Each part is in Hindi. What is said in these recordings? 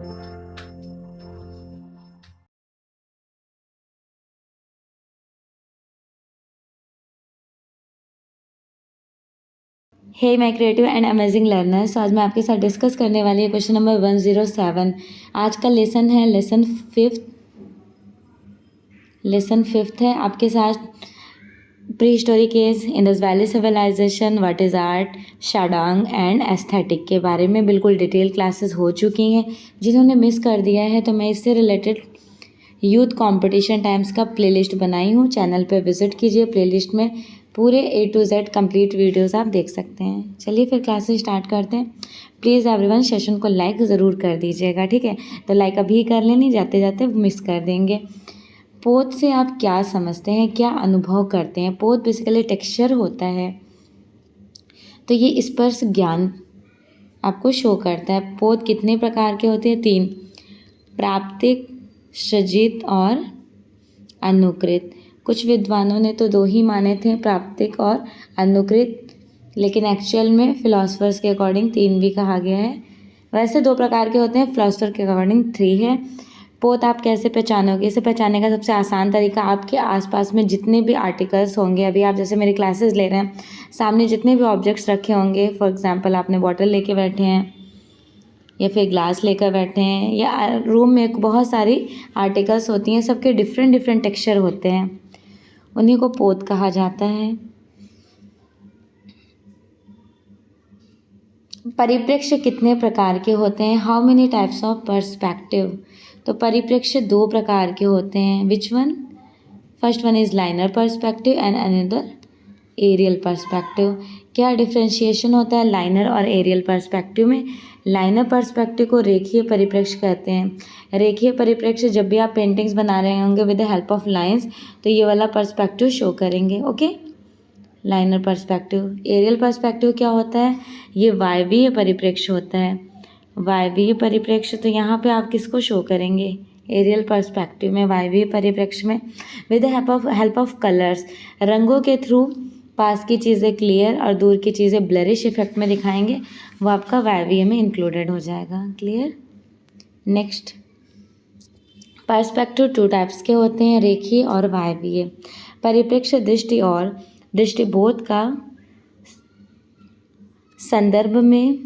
Hey my creative and amazing learners, आज मैं आपके साथ डिस्कस करने वाली है क्वेश्चन नंबर 107। आज का लेसन है लेसन फिफ्थ है आपके साथ। Prehistoric age, Indus valley civilisation, what is art, Shadanga and aesthetic के बारे में बिल्कुल डिटेल क्लासेस हो चुकी हैं। जिन्होंने मिस कर दिया है तो मैं इससे रिलेटेड यूथ कंपटीशन टाइम्स का प्लेलिस्ट बनाई हूँ, चैनल पे विजिट कीजिए। प्लेलिस्ट में पूरे A to Z complete videos आप देख सकते हैं। चलिए फिर क्लासेस स्टार्ट करते हैं। प्लीज़ एवरीवन सेशन को लाइक ज़रूर कर दीजिएगा, ठीक है? तो लाइक अभी कर लेनी, जाते जाते मिस कर देंगे। पोत से आप क्या समझते हैं, क्या अनुभव करते हैं? पोत बेसिकली टेक्सचर होता है, तो ये स्पर्श ज्ञान आपको शो करता है। पोत कितने प्रकार के होते हैं? 3, प्राप्तिक, सृजित और अनुकृत। कुछ विद्वानों ने तो 2 ही माने थे, प्राप्तिक और अनुकृत, लेकिन एक्चुअल में फिलोसफर्स के अकॉर्डिंग 3 भी कहा गया है। वैसे 2 प्रकार के होते हैं, फिलोसफर के अकॉर्डिंग 3 है। पोत आप कैसे पहचानोगे? इसे पहचानने का सबसे आसान तरीका, आपके आसपास में जितने भी आर्टिकल्स होंगे, अभी आप जैसे मेरी क्लासेस ले रहे हैं, सामने जितने भी ऑब्जेक्ट्स रखे होंगे, फॉर एग्जांपल आपने बॉटल लेके बैठे हैं या फिर ग्लास लेकर बैठे हैं, या रूम में बहुत सारी आर्टिकल्स होती हैं, सबके डिफरेंट डिफरेंट टेक्सचर होते हैं, उन्हीं को पोत कहा जाता है। परिप्रेक्ष्य कितने प्रकार के होते हैं? How many types of perspective? तो परिप्रेक्ष्य 2 प्रकार के होते हैं। Which one? First one is linear perspective and another aerial perspective. क्या डिफ्रेंशिएशन होता है लाइनर और एरियल पर्सपेक्टिव में? लाइनर पर्सपेक्टिव को रेखीय परिप्रेक्ष्य कहते हैं। रेखीय परिप्रेक्ष्य जब भी आप पेंटिंग्स बना रहे होंगे with the help of lines, तो ये वाला पर्सपेक्टिव शो करेंगे, okay? Linear perspective. Aerial perspective क्या होता है? ये वायवीय परिप्रेक्ष्य होता है। वायवीय परिप्रेक्ष्य, तो यहाँ पे आप किसको शो करेंगे? एरियल पर्सपेक्टिव में, वायवीय परिप्रेक्ष्य में with the help of colours, रंगों के थ्रू पास की चीज़ें क्लियर और दूर की चीज़ें ब्लरिश इफेक्ट में दिखाएंगे, वो आपका वायवीय में इंक्लूडेड हो जाएगा। क्लियर? नेक्स्ट, पर्सपेक्टिव 2 टाइप्स के होते हैं, रेखीय और वायवीय। परिप्रेक्ष्य दृष्टि और दृष्टिबोध का संदर्भ में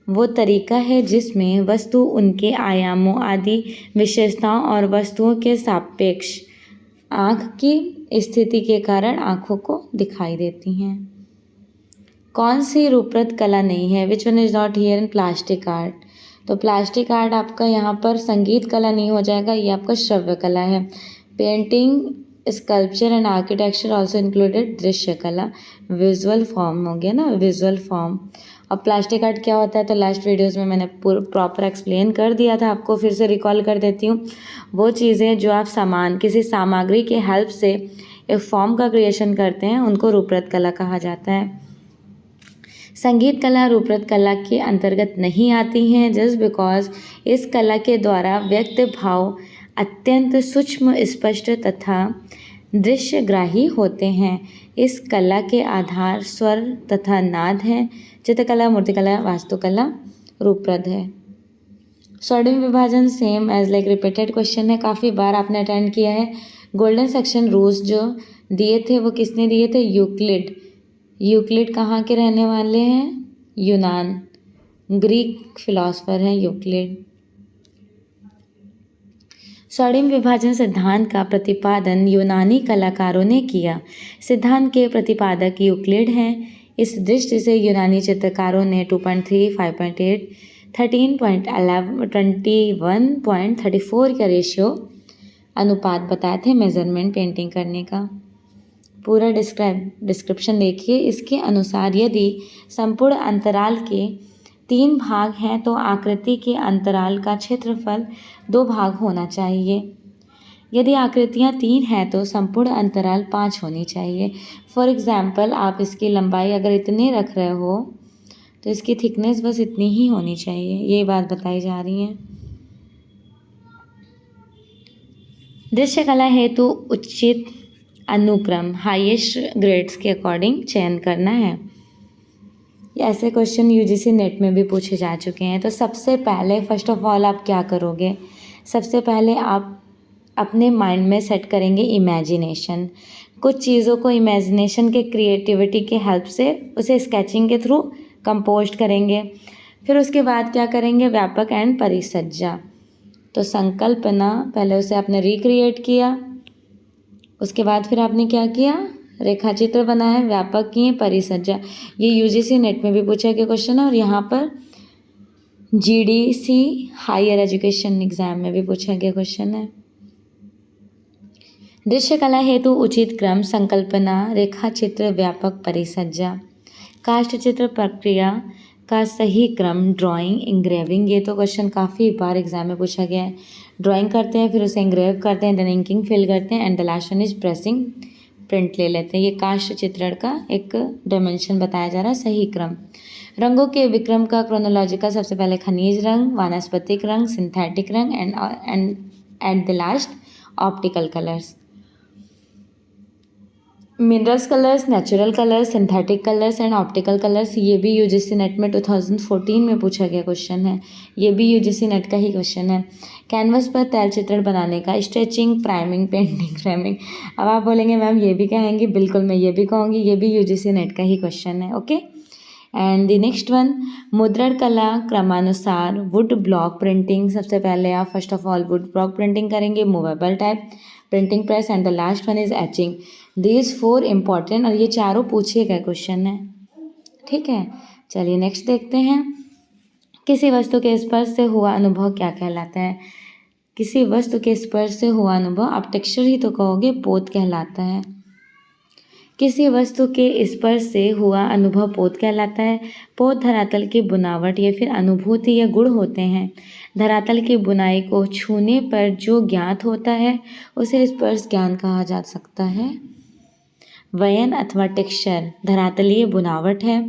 वो तरीका है जिसमें वस्तु उनके आयामों आदि विशेषताओं और वस्तुओं के सापेक्ष आँख की स्थिति के कारण आँखों को दिखाई देती हैं। कौन सी रूपरत कला नहीं है? Which one is not here in plastic art? तो प्लास्टिक आर्ट आपका यहाँ पर संगीत कला नहीं हो जाएगा, ये आपका श्रव्य कला है। Painting, sculpture and architecture also included दृश्य कला, विजुअल फॉर्म हो गया ना, विजुअल फॉर्म। अब प्लास्टिक आर्ट क्या होता है तो लास्ट वीडियोस में मैंने प्रॉपर एक्सप्लेन कर दिया था, आपको फिर से रिकॉल कर देती हूँ। वो चीज़ें जो आप किसी सामग्री के हेल्प से एक फॉर्म का क्रिएशन करते हैं, उनको रूपरत कला कहा जाता है। संगीत कला रूपरत कला के अंतर्गत नहीं आती हैं, जस्ट बिकॉज इस कला के द्वारा व्यक्त भाव अत्यंत सूक्ष्म, स्पष्ट तथा दृश्यग्राही होते हैं। इस कला के आधार स्वर तथा नाद हैं। चित्रकला, मूर्तिकला, वास्तुकला रूपरत है। स्वर्णिम विभाजन same as like repeated question है, काफ़ी बार आपने अटेंड किया है। गोल्डन सेक्शन रूल्स जो दिए थे वो किसने दिए थे? यूक्लिड। यूक्लिड कहाँ के रहने वाले हैं? यूनान, ग्रीक फिलोसफर हैं यूक्लिड। स्वर्णिम विभाजन सिद्धांत का प्रतिपादन यूनानी कलाकारों ने किया। सिद्धांत के प्रतिपादक यूक्लिड हैं। इस दृष्टि से यूनानी चित्रकारों ने 2.3, 5.8, 13.11, 21.34 का रेशियो अनुपात बताए थे मेजरमेंट पेंटिंग करने का। पूरा डिस्क्रिप्शन देखिए। इसके अनुसार यदि संपूर्ण अंतराल के 3 भाग हैं तो आकृति के अंतराल का क्षेत्रफल 2 भाग होना चाहिए। यदि आकृतियाँ 3 हैं तो संपूर्ण अंतराल 5 होनी चाहिए। फॉर एग्जाम्पल, आप इसकी लंबाई अगर इतने रख रहे हो तो इसकी थिकनेस बस इतनी ही होनी चाहिए, ये बात बताई जा रही है। दृश्य कला हेतु उचित अनुक्रम हाईएस्ट ग्रेड्स के अकॉर्डिंग चयन करना है। ऐसे क्वेश्चन यूजीसी नेट में भी पूछे जा चुके हैं। तो सबसे पहले फर्स्ट ऑफ ऑल आप क्या करोगे, सबसे पहले आप अपने माइंड में सेट करेंगे इमेजिनेशन। कुछ चीज़ों को इमेजिनेशन के क्रिएटिविटी के हेल्प से उसे स्केचिंग के थ्रू कंपोस्ट करेंगे। फिर उसके बाद क्या करेंगे, व्यापक एंड परिसज्जा। तो संकल्पना, पहले उसे आपने रिक्रिएट किया, उसके बाद फिर आपने क्या किया, रेखा चित्र बनाया, व्यापक किए, परिसज्जा। ये यूजीसी नेट में भी पूछा गया क्वेश्चन है और यहाँ पर जीडीसी हायर एजुकेशन एग्जाम में भी पूछा गया क्वेश्चन है। दृश्य कला हेतु उचित क्रम, संकल्पना, रेखा चित्र, व्यापक, परिसज्जा। काष्ठ चित्र प्रक्रिया का सही क्रम, ड्राइंग, इंग्रेविंग। ये तो क्वेश्चन काफ़ी बार एग्जाम में पूछा गया है। ड्राइंग करते हैं, फिर उसे इंग्रेव करते हैं, देन इंकिंग फिल करते हैं, and the last one is pressing, print ले लेते हैं। ये काष्ठ चित्रण का एक डायमेंशन बताया जा रहा है, सही क्रम। रंगों के विक्रम का क्रोनोलॉजिकल, सबसे पहले खनिज रंग, वानस्पतिक रंग, सिंथेटिक रंग, and at the last optical colours. Minerals colours, natural colours, synthetic colours and optical colours. ये भी यूजीसी नेट में 2014 में पूछा गया क्वेश्चन है। ये भी यूजीसी नेट का ही क्वेश्चन है। कैनवस पर तैल चित्रण बनाने का, स्ट्रेचिंग, प्राइमिंग, पेंटिंग, फ्रेमिंग। अब आप बोलेंगे मैम ये भी कहेंगी, बिल्कुल मैं ये भी कहूँगी, ये भी यूजीसी नेट का ही क्वेश्चन है। Okay, and the next one, मुद्रण कला क्रमानुसार, वुड ब्लॉक प्रिंटिंग। सबसे पहले आप first of all wood block printing करेंगे, movable type, printing press, and the last one is etching. These 4 important, और ये चारों पूछे गए क्वेश्चन है। ठीक है, चलिए नेक्स्ट देखते हैं। किसी वस्तु के स्पर्श से हुआ अनुभव क्या कहलाता है। किसी वस्तु के स्पर्श से हुआ अनुभव, आप टेक्सचर ही तो कहोगे, पोत कहलाता है। किसी वस्तु के स्पर्श से हुआ अनुभव पोत कहलाता है। पोत धरातल की बुनावट या फिर अनुभूति या गुण होते हैं। धरातल की बुनाई को छूने पर जो ज्ञात होता है उसे स्पर्श ज्ञान कहा जा सकता है। वयन अथवा टेक्सचर धरातलीय बुनावट है।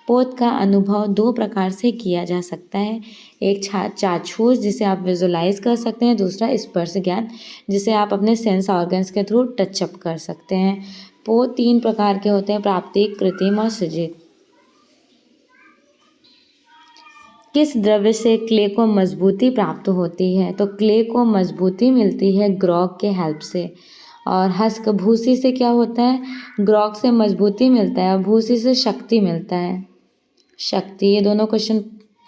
पोत का अनुभव 2 प्रकार से किया जा सकता है। एक चाक्षुष, जिसे आप विजुलाइज कर सकते हैं, दूसरा स्पर्श ज्ञान, जिसे आप अपने सेंस ऑर्गन्स के थ्रू टचअप कर सकते हैं। पोत 3 प्रकार के होते हैं, प्राकृतिक, कृत्रिम और सृजित। किस द्रव्य से क्ले को मजबूती प्राप्त होती है। तो क्ले को मजबूती मिलती है ग्रॉग के हेल्प से। और हस्क भूसी से क्या होता है, ग्रॉग से मजबूती मिलता है और भूसी से शक्ति मिलता है, शक्ति। ये दोनों क्वेश्चन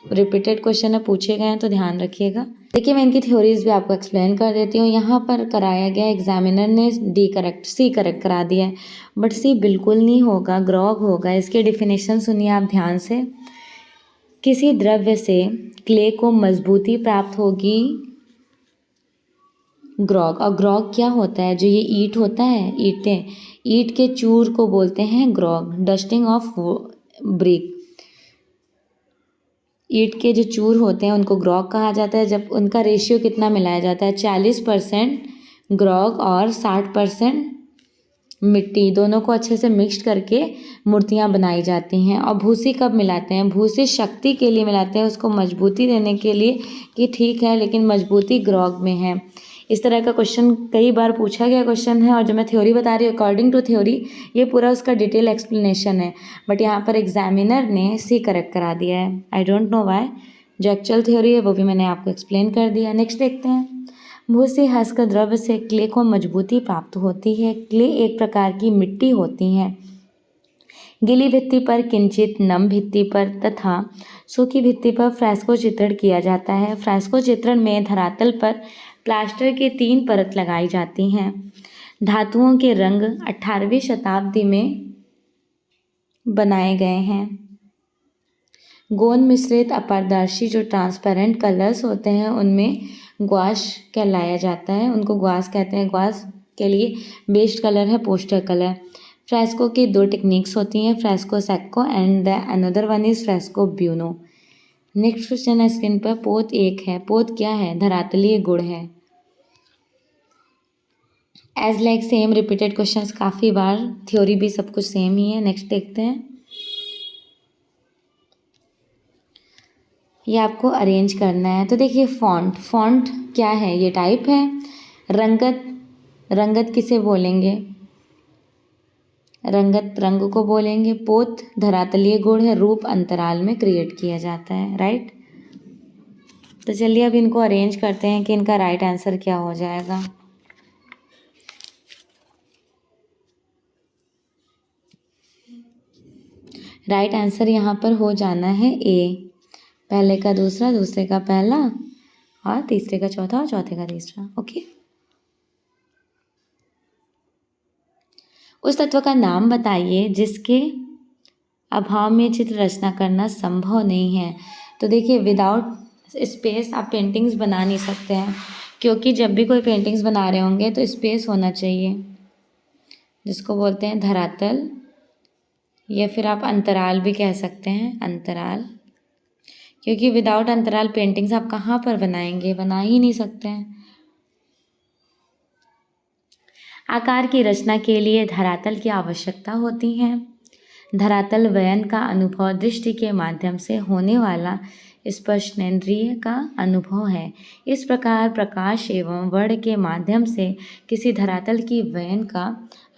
रिपीटेड क्वेश्चन है, पूछे गए हैं, तो ध्यान रखिएगा। देखिए मैं इनकी थ्योरीज भी आपको एक्सप्लेन कर देती हूँ। यहाँ पर कराया गया, एग्जामिनर ने सी करेक्ट करा दिया है, बट सी बिल्कुल नहीं होगा, ग्रॉग होगा। इसके डिफिनेशन सुनिए आप ध्यान से। किसी द्रव्य से क्ले को मजबूती प्राप्त होगी, ग्रॉग। और ग्रॉग क्या होता है, जो ये ईंट होता है, ईंटें, ईंट के चूर को बोलते हैं ग्रॉग। डस्टिंग ऑफ ब्रिक, ईंट के जो चूर होते हैं उनको ग्रॉग कहा जाता है। जब उनका रेशियो कितना मिलाया जाता है, 40% ग्रॉग और 60% मिट्टी, दोनों को अच्छे से मिक्स करके मूर्तियाँ बनाई जाती हैं। और भूसी कब मिलाते हैं, भूसी शक्ति के लिए मिलाते हैं, उसको मजबूती देने के लिए कि ठीक है लेकिन मजबूती ग्रॉग में है। इस तरह का क्वेश्चन कई बार पूछा गया क्वेश्चन है। और जो मैं थ्योरी बता रही हूँ अकॉर्डिंग टू थ्योरी, ये पूरा उसका डिटेल एक्सप्लेनेशन है, बट यहाँ पर एग्जामिनर ने सी करेक्ट करा दिया है। I don't know why. जो एक्चुअल थ्योरी है वो भी मैंने आपको एक्सप्लेन कर दिया। नेक्स्ट देखते हैं। भूसी हस्क द्रव्य से क्ले को मजबूती प्राप्त होती है। क्ले एक प्रकार की मिट्टी होती है। गीली भित्ति पर किंचित, नम भित्ति पर तथा सूखी भित्ति पर फ्रेस्को चित्रण किया जाता है। फ्रेस्को चित्रण में धरातल पर प्लास्टर की 3 परत लगाई जाती हैं। धातुओं के रंग 18वीं शताब्दी में बनाए गए हैं। गोंद मिश्रित अपारदर्शी जो ट्रांसपेरेंट कलर्स होते हैं उनमें ग्वाश कहलाया जाता है, उनको ग्वाश कहते हैं। ग्वाश के लिए बेस्ड कलर है पोस्टर कलर। फ्रेस्को की 2 टेक्निक्स होती हैं, fresco secco and the another one is fresco buono. Next question है स्क्रीन पर। पोत 1 है। पोत क्या है, धरातलीय गुण है। As like same repeated questions काफ़ी बार, थ्योरी भी सब कुछ सेम ही है। नेक्स्ट देखते हैं। ये आपको अरेंज करना है। तो देखिए फॉन्ट, फॉन्ट क्या है, ये टाइप है। रंगत, रंगत किसे बोलेंगे, रंगत रंग को बोलेंगे। पोत धरातलीय गुण है, रूप अंतराल में क्रिएट किया जाता है, राइट। तो चलिए अब इनको अरेंज करते हैं कि इनका राइट आंसर क्या हो जाएगा। राइट आंसर यहाँ पर हो जाना है ए, पहले का दूसरा, दूसरे का पहला और तीसरे का चौथा और चौथे का तीसरा। ओके। उस तत्व का नाम बताइए जिसके अभाव में चित्र रचना करना संभव नहीं है। तो देखिए विदाउट स्पेस आप पेंटिंग्स बना नहीं सकते हैं, क्योंकि जब भी कोई पेंटिंग्स बना रहे होंगे तो स्पेस होना चाहिए, जिसको बोलते हैं धरातल, या फिर आप अंतराल भी कह सकते हैं, अंतराल। क्योंकि विदाउट अंतराल पेंटिंग्स आप कहाँ पर बनाएंगे, बना ही नहीं सकते हैं। आकार की रचना के लिए धरातल की आवश्यकता होती है। धरातल वयन का अनुभव दृष्टि के माध्यम से होने वाला स्पर्शनेंद्रिय का अनुभव है। इस प्रकार प्रकाश एवं वर्ण के माध्यम से किसी धरातल की वयन का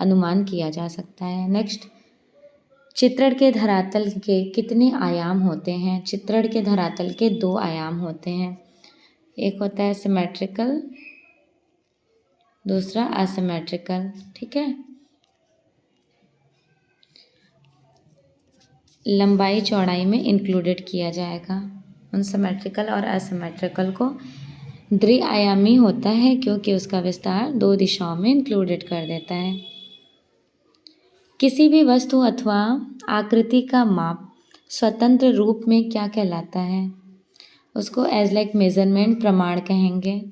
अनुमान किया जा सकता है। नेक्स्ट, चित्रण के धरातल के कितने आयाम होते हैं? चित्रण के धरातल के 2 आयाम होते हैं। एक होता है सिमेट्रिकल, दूसरा असिमेट्रिकल, ठीक है। लंबाई चौड़ाई में इंक्लूडेड किया जाएगा। उन सिमेट्रिकल और असिमेट्रिकल को द्विआयामी होता है क्योंकि उसका विस्तार 2 दिशाओं में इंक्लूडेड कर देता है। किसी भी वस्तु अथवा आकृति का माप स्वतंत्र रूप में क्या कहलाता है? उसको एज लाइक मेजरमेंट, प्रमाण कहेंगे।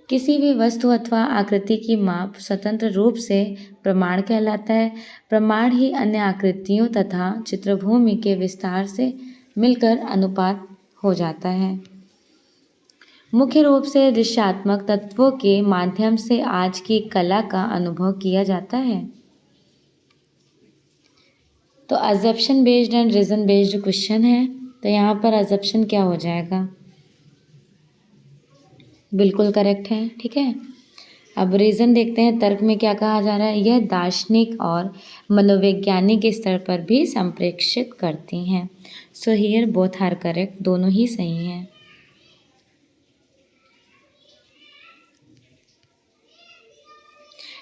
किसी भी वस्तु अथवा आकृति की माप स्वतंत्र रूप से प्रमाण कहलाता है। प्रमाण ही अन्य आकृतियों तथा चित्रभूमि के विस्तार से मिलकर अनुपात हो जाता है। मुख्य रूप से दृश्यात्मक तत्वों के माध्यम से आज की कला का अनुभव किया जाता है। तो assumption based and reason based question है, तो यहाँ पर अजम्पशन क्या हो जाएगा? बिल्कुल करेक्ट है, ठीक है। अब रीज़न देखते हैं, तर्क में क्या कहा जा रहा है? यह दार्शनिक और मनोवैज्ञानिक स्तर पर भी संप्रेषित करती हैं। So here both are correct, दोनों ही सही हैं।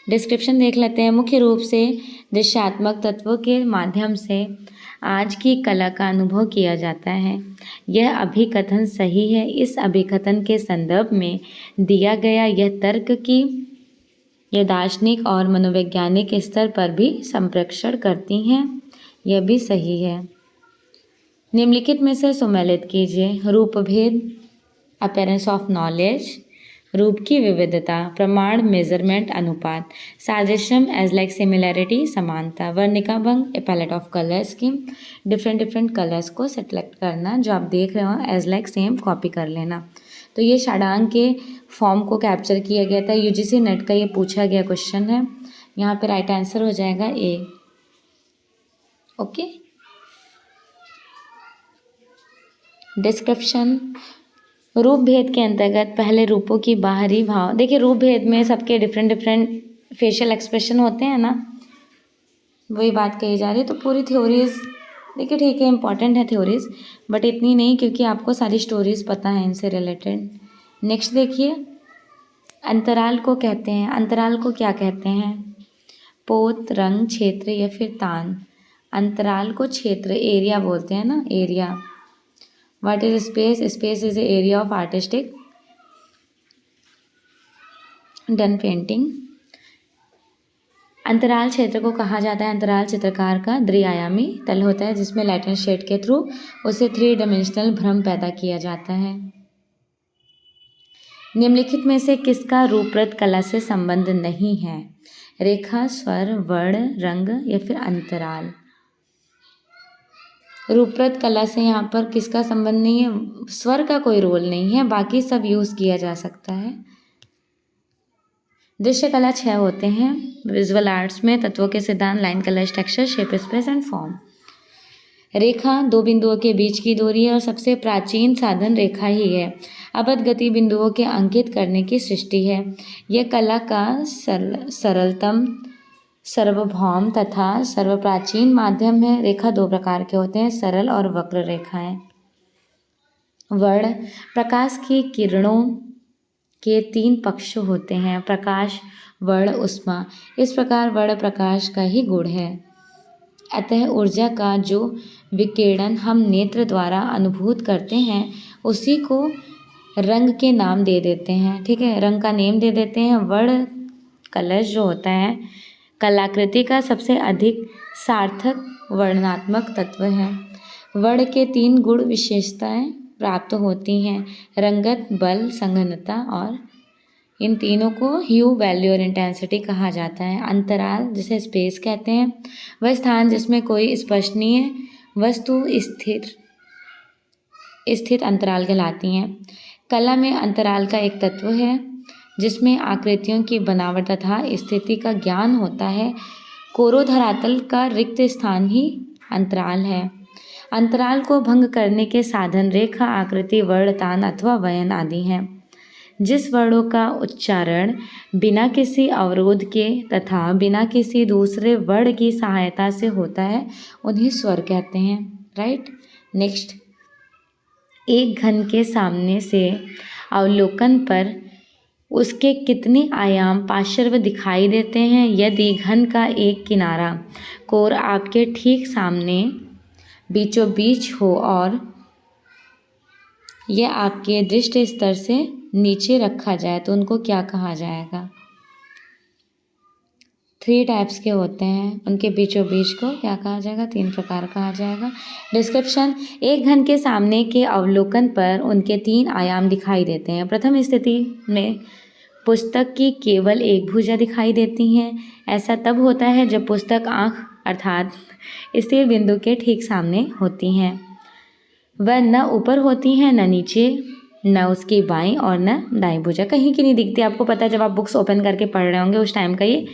डिस्क्रिप्शन देख लेते हैं। मुख्य रूप से दृश्यात्मक तत्वों के माध्यम से आज की कला का अनुभव किया जाता है। यह अभिकथन सही है। इस अभिकथन के संदर्भ में दिया गया यह तर्क कि यह दार्शनिक और मनोवैज्ञानिक स्तर पर भी संप्रेषण करती हैं, यह भी सही है। निम्नलिखित में से सुमेलित कीजिए। रूपभेद, अपीयरेंस ऑफ नॉलेज, रूप की विविधता, प्रमाण मेजरमेंट, अनुपात, सादृश्यम एज लाइक सिमिलैरिटी, समानता, वर्णिका भंग, a palette of colour scheme, different colours को सेलेक्ट करना, जो आप देख रहे हो एज लाइक सेम कॉपी कर लेना। तो ये षडांक के फॉर्म को कैप्चर किया गया था, यूजीसी नेट का ये पूछा गया क्वेश्चन है। यहाँ पे राइट आंसर हो जाएगा ए। ओके। डिस्क्रिप्शन, रूप भेद के अंतर्गत पहले रूपों की बाहरी भाव। देखिए रूप भेद में सबके डिफरेंट फेशियल एक्सप्रेशन होते हैं ना, वही बात कही जा रही है। तो पूरी थ्योरीज देखिए ठीक है, इंपॉर्टेंट है थ्योरीज, बट इतनी नहीं क्योंकि आपको सारी स्टोरीज पता है इनसे रिलेटेड। नेक्स्ट देखिए, अंतराल को कहते हैं, अंतराल को क्या कहते हैं? पोत, रंग, क्षेत्र या फिर तान। अंतराल को क्षेत्र, एरिया बोलते हैं ना, area. What is space? Space is the area of artistic done painting. अंतराल क्षेत्र को कहा जाता है, अंतराल चित्रकार का द्विआयामी तल होता है जिसमें लाइट एंड शेड के थ्रू उसे 3 डायमेंशनल भ्रम पैदा किया जाता है। निम्नलिखित में से किसका रूपरत कला से संबंध नहीं है? रेखा, स्वर, वर्ण, रंग या फिर अंतराल। रूपरत कला से यहाँ पर किसका संबंध नहीं है? स्वर का कोई रोल नहीं है, बाकी सब यूज़ किया जा सकता है। दृश्य कला 6 होते हैं विजुअल आर्ट्स में, तत्वों के सिद्धांत, line, colour, texture, shape, space and form. रेखा 2 बिंदुओं के बीच की दूरी है और सबसे प्राचीन साधन रेखा ही है। अबध गति बिंदुओं के अंकित करने की सृष्टि है। यह कला का सरलतम सार्वभौम तथा सर्वप्राचीन माध्यम है। रेखा दो प्रकार के होते हैं, सरल और वक्र रेखाएं। वर्ण प्रकाश की किरणों के तीन पक्ष होते हैं, प्रकाश, वर्ण, ऊष्मा। इस प्रकार वर्ण प्रकाश का ही गुण है। अतः ऊर्जा का जो विकिरण हम नेत्र द्वारा अनुभूत करते हैं उसी को रंग के नाम दे देते हैं। ठीक है, रंग का नेम दे देते हैं। वर्ण कलश जो होता है कलाकृति का सबसे अधिक सार्थक वर्णनात्मक तत्व है। वर्ण के तीन गुण विशेषताएं प्राप्त होती हैं, रंगत, बल, संघनता, और इन तीनों को ह्यू, वैल्यू और इंटेंसिटी कहा जाता है। अंतराल जिसे स्पेस कहते हैं, वह स्थान जिसमें कोई स्पर्शनीय वस्तु स्थित अंतराल कहलाती हैं। कला में अंतराल का एक तत्व है जिसमें आकृतियों की बनावट तथा स्थिति का ज्ञान होता है। कोरो धरातल का रिक्त स्थान ही अंतराल है। अंतराल को भंग करने के साधन रेखा, आकृति, वर्ण, तान अथवा वयन आदि हैं। जिस वर्णों का उच्चारण बिना किसी अवरोध के तथा बिना किसी दूसरे वर्ण की सहायता से होता है उन्हें स्वर कहते हैं। राइट। नेक्स्ट, एक घन के सामने से अवलोकन पर उसके कितने आयाम पार्श्व दिखाई देते हैं। यदि घन का एक किनारा कोर आपके ठीक सामने बीचों बीच हो और यह आपके दृष्टि स्तर से नीचे रखा जाए तो उनको क्या कहा जाएगा। 3 टाइप्स के होते हैं, उनके बीचों बीच को क्या कहा जाएगा, 3 प्रकार कहा जाएगा। डिस्क्रिप्शन, एक घन के सामने के अवलोकन पर उनके 3 आयाम दिखाई देते हैं। प्रथम स्थिति में पुस्तक की केवल एक भुजा दिखाई देती है। ऐसा तब होता है जब पुस्तक आँख अर्थात स्थिर बिंदु के ठीक सामने होती हैं। वह न ऊपर होती हैं न नीचे, न उसकी बाईं और न दाईं भुजा, कहीं की नहीं दिखती। आपको पता है जब आप बुक्स ओपन करके पढ़ रहे होंगे उस टाइम का ये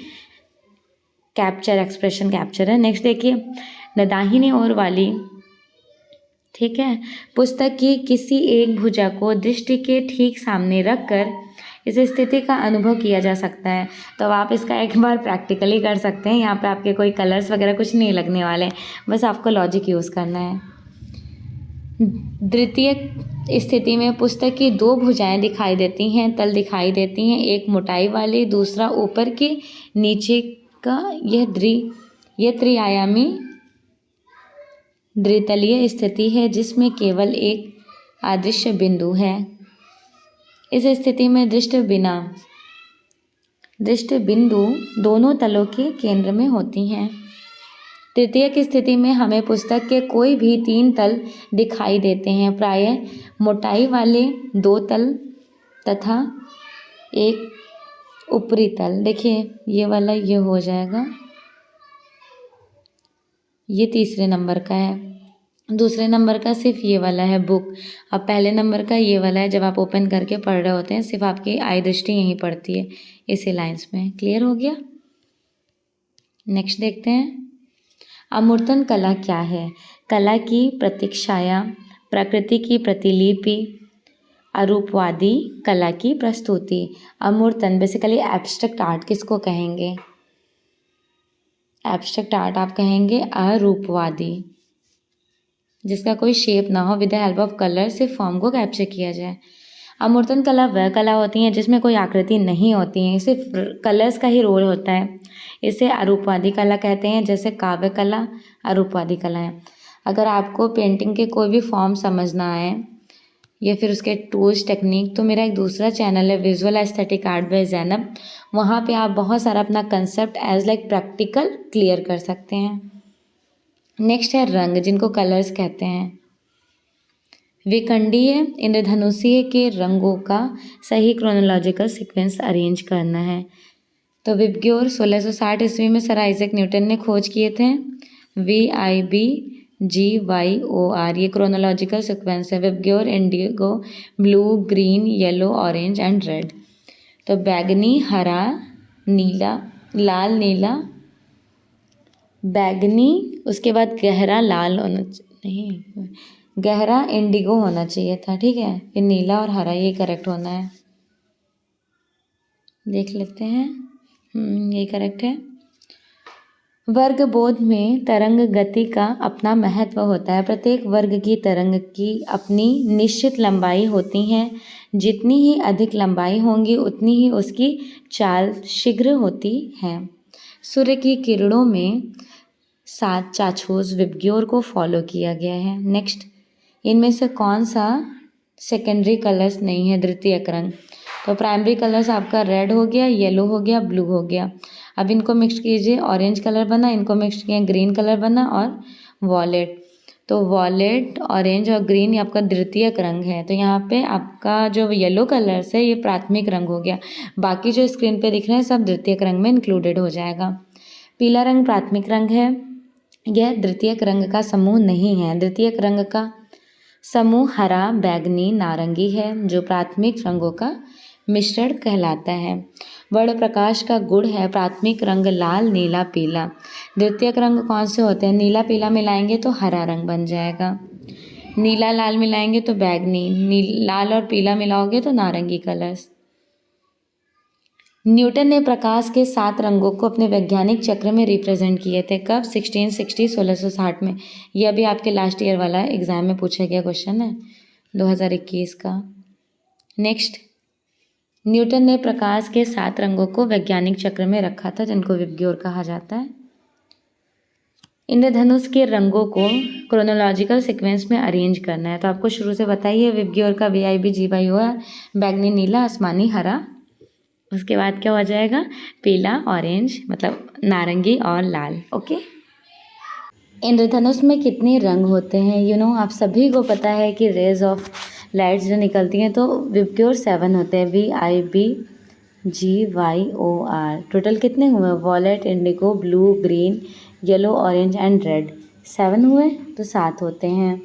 एक्सप्रेशन कैप्चर है। नेक्स्ट देखिए, न दाहिने ओर वाली, ठीक है, पुस्तक की किसी एक भुजा को दृष्टि के ठीक सामने रखकर इस स्थिति का अनुभव किया जा सकता है। तो आप इसका एक बार प्रैक्टिकली कर सकते हैं। यहाँ पे आपके कोई कलर्स वगैरह कुछ नहीं लगने वाले, बस आपको लॉजिक यूज़ करना है। द्वितीय स्थिति में पुस्तक की 2 भुजाएं दिखाई देती हैं, तल दिखाई देती हैं, एक मोटाई वाली, दूसरा ऊपर की नीचे का। यह त्रिआयामी द्वितलीय स्थिति है जिसमें केवल एक अदृश्य बिंदु है। इस स्थिति में दृष्टि बिंदु दोनों तलों के केंद्र में होती हैं। तृतीय की स्थिति में हमें पुस्तक के कोई भी 3 तल दिखाई देते हैं, प्रायः मोटाई वाले 2 तल तथा एक ऊपरी तल। देखिए ये वाला ये हो जाएगा, ये तीसरे नंबर का है। दूसरे नंबर का सिर्फ ये वाला है बुक। अब पहले नंबर का ये वाला है, जब आप ओपन करके पढ़ रहे होते हैं सिर्फ आपकी आई दृष्टि यहीं पड़ती है इसी लाइंस में। क्लियर हो गया। नेक्स्ट देखते हैं, अमूर्तन कला क्या है। कला की प्रतीक्षाया, प्रकृति की प्रतिलिपि, अरूपवादी कला की प्रस्तुति। अमूर्तन बेसिकली एब्स्ट्रैक्ट आर्ट किसको कहेंगे, एब्स्ट्रैक्ट आर्ट आप कहेंगे अरूपवादी, जिसका कोई शेप ना हो, with the help of colour सिर्फ फॉर्म को कैप्चर किया जाए। अमूर्तन कला वह कला होती हैं जिसमें कोई आकृति नहीं होती है, सिर्फ कलर्स का ही रोल होता है। इसे अरूपवादी कला कहते हैं, जैसे काव्य कला अरूपवादी कला है। अगर आपको पेंटिंग के कोई भी फॉर्म समझना आए या फिर उसके टूल्स टेक्निक, तो मेरा एक दूसरा चैनल है visual aesthetic art by Zainab, वहाँ पे आप बहुत सारा अपना concept as like practical clear कर सकते हैं। नेक्स्ट है रंग, जिनको कलर्स कहते हैं। विखंडीय इंद्रधनुषीय के रंगों का सही क्रोनोलॉजिकल सीक्वेंस अरेंज करना है। तो विबग्योर 1660 ईस्वी में सर आइजैक न्यूटन ने खोज किए थे। VIBGYOR ये क्रोनोलॉजिकल सीक्वेंस है। VIBGYOR Indigo, blue, green, yellow, orange and red. तो बैगनी, हरा, नीला, लाल, नीला, बैगनी, उसके बाद गहरा लाल होना नहीं, गहरा इंडिगो होना चाहिए था, ठीक है, फिर नीला और हरा, ये करेक्ट होना है। देख लेते हैं, ये करेक्ट है। वर्ग बोध में तरंग गति का अपना महत्व होता है। प्रत्येक वर्ग की तरंग की अपनी निश्चित लंबाई होती है। जितनी ही अधिक लंबाई होंगी उतनी ही उसकी चाल शीघ्र होती है। सूर्य की किरणों में 7 चाक्षुष विबग्योर को फॉलो किया गया है। नेक्स्ट, इनमें से कौन सा सेकेंडरी कलर्स नहीं है द्वितीयक रंग? तो प्राइमरी कलर्स आपका रेड हो गया, येलो हो गया, ब्लू हो गया। अब इनको मिक्स कीजिए, ऑरेंज कलर बना, इनको मिक्स किए ग्रीन कलर बना और वॉलेट। तो वॉलेट, ऑरेंज और ग्रीन ये आपका द्वितीयक रंग है। तो यहाँ पे आपका जो येलो कलर्स है ये प्राथमिक रंग हो गया। बाकी जो स्क्रीन पे दिख रहे हैं सब द्वितीयक रंग में इंक्लूडेड हो जाएगा। पीला रंग प्राथमिक रंग है, यह द्वितीयक रंग का समूह नहीं है। द्वितीयक रंग का समूह हरा, बैगनी, नारंगी है जो प्राथमिक रंगों का मिश्रण कहलाता है। वर्ण प्रकाश का गुण है प्राथमिक रंग लाल, नीला, पीला। द्वितीयक रंग कौन से होते हैं? नीला पीला मिलाएंगे तो हरा रंग बन जाएगा, नीला लाल मिलाएंगे तो बैगनी, लाल और पीला मिलाओगे तो नारंगी कलर्स। न्यूटन ने प्रकाश के 7 रंगों को अपने वैज्ञानिक चक्र में रिप्रेजेंट किए थे। कब? 1660 में। यह अभी आपके लास्ट ईयर वाला एग्जाम में पूछा गया क्वेश्चन है 2021 का। नेक्स्ट, न्यूटन ने प्रकाश के 7 रंगों को वैज्ञानिक चक्र में रखा था जिनको विबग्योर कहा जाता है। इंद्रधनुष के रंगों को क्रोनोलॉजिकल सीक्वेंस में अरेंज करना है। तो आपको शुरू से बताइए विबग्योर का VIB GYOR, बैगनी, नीला, आसमानी, हरा। उसके बाद क्या हो जाएगा? पीला, ऑरेंज मतलब नारंगी और लाल। ओके। इंद्रधनुष में कितने रंग होते हैं? आप सभी को पता है कि रेज ऑफ लाइट्स जो निकलती हैं तो विबग्योर 7 होते हैं, VIB GYOR। टोटल कितने हुए? Wallet, indigo, blue, green, yellow, orange and red. 7 हुए तो 7 होते हैं।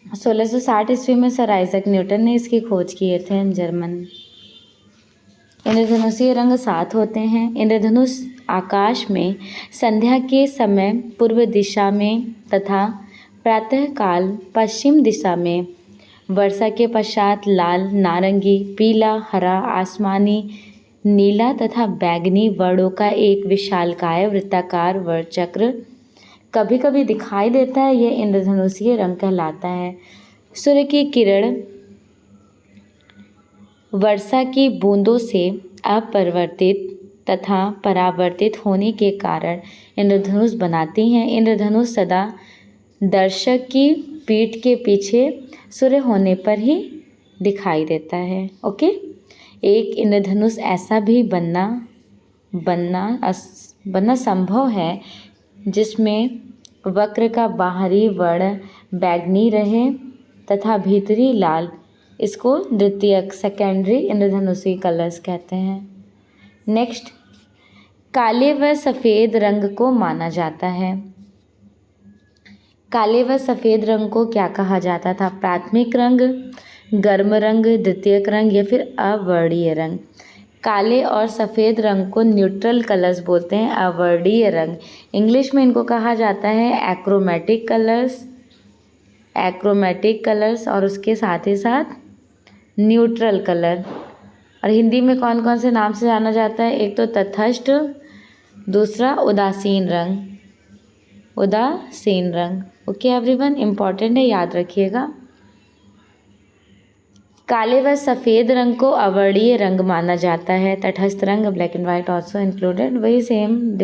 1660 ईस्वी में सर आइजैक न्यूटन ने इसकी खोज किए थे, जर्मन। इंद्रधनुषीय रंग 7 होते हैं। इंद्रधनुष आकाश में संध्या के समय पूर्व दिशा में तथा प्रातःकाल पश्चिम दिशा में, वर्षा के पश्चात लाल, नारंगी, पीला, हरा, आसमानी, नीला तथा बैगनी वर्णों का एक विशालकाय वृत्ताकार वर्णचक्र कभी कभी दिखाई देता है। यह इंद्रधनुषीय रंग कहलाता है। सूर्य की किरण वर्षा की बूंदों से अपरिवर्तित तथा परावर्तित होने के कारण इंद्रधनुष बनाती हैं। इंद्रधनुष सदा दर्शक की पीठ के पीछे सूर्य होने पर ही दिखाई देता है। ओके। एक इंद्रधनुष ऐसा भी बनना संभव है जिसमें वक्र का बाहरी वर्ण बैगनी रहे तथा भीतरी लाल। इसको द्वितीयक सेकेंडरी इंद्रधनुषी कलर्स कहते हैं। नेक्स्ट, काले व सफ़ेद रंग को माना जाता है। काले व सफ़ेद रंग को क्या कहा जाता था? प्राथमिक रंग, गर्म रंग, द्वितीयक रंग या फिर अवर्णीय रंग। काले और सफ़ेद रंग को न्यूट्रल कलर्स बोलते हैं, अवर्णीय रंग। इंग्लिश में इनको कहा जाता है एक्रोमेटिक कलर्स और उसके साथ ही साथ न्यूट्रल कलर। और हिंदी में कौन कौन से नाम से जाना जाता है? एक तो तटस्थ, दूसरा उदासीन रंग। ओके एवरीवन, इम्पॉर्टेंट है, याद रखिएगा। काले व सफ़ेद रंग को अवर्णीय रंग माना जाता है। तटस्थ रंग, black and white also included, वही सेम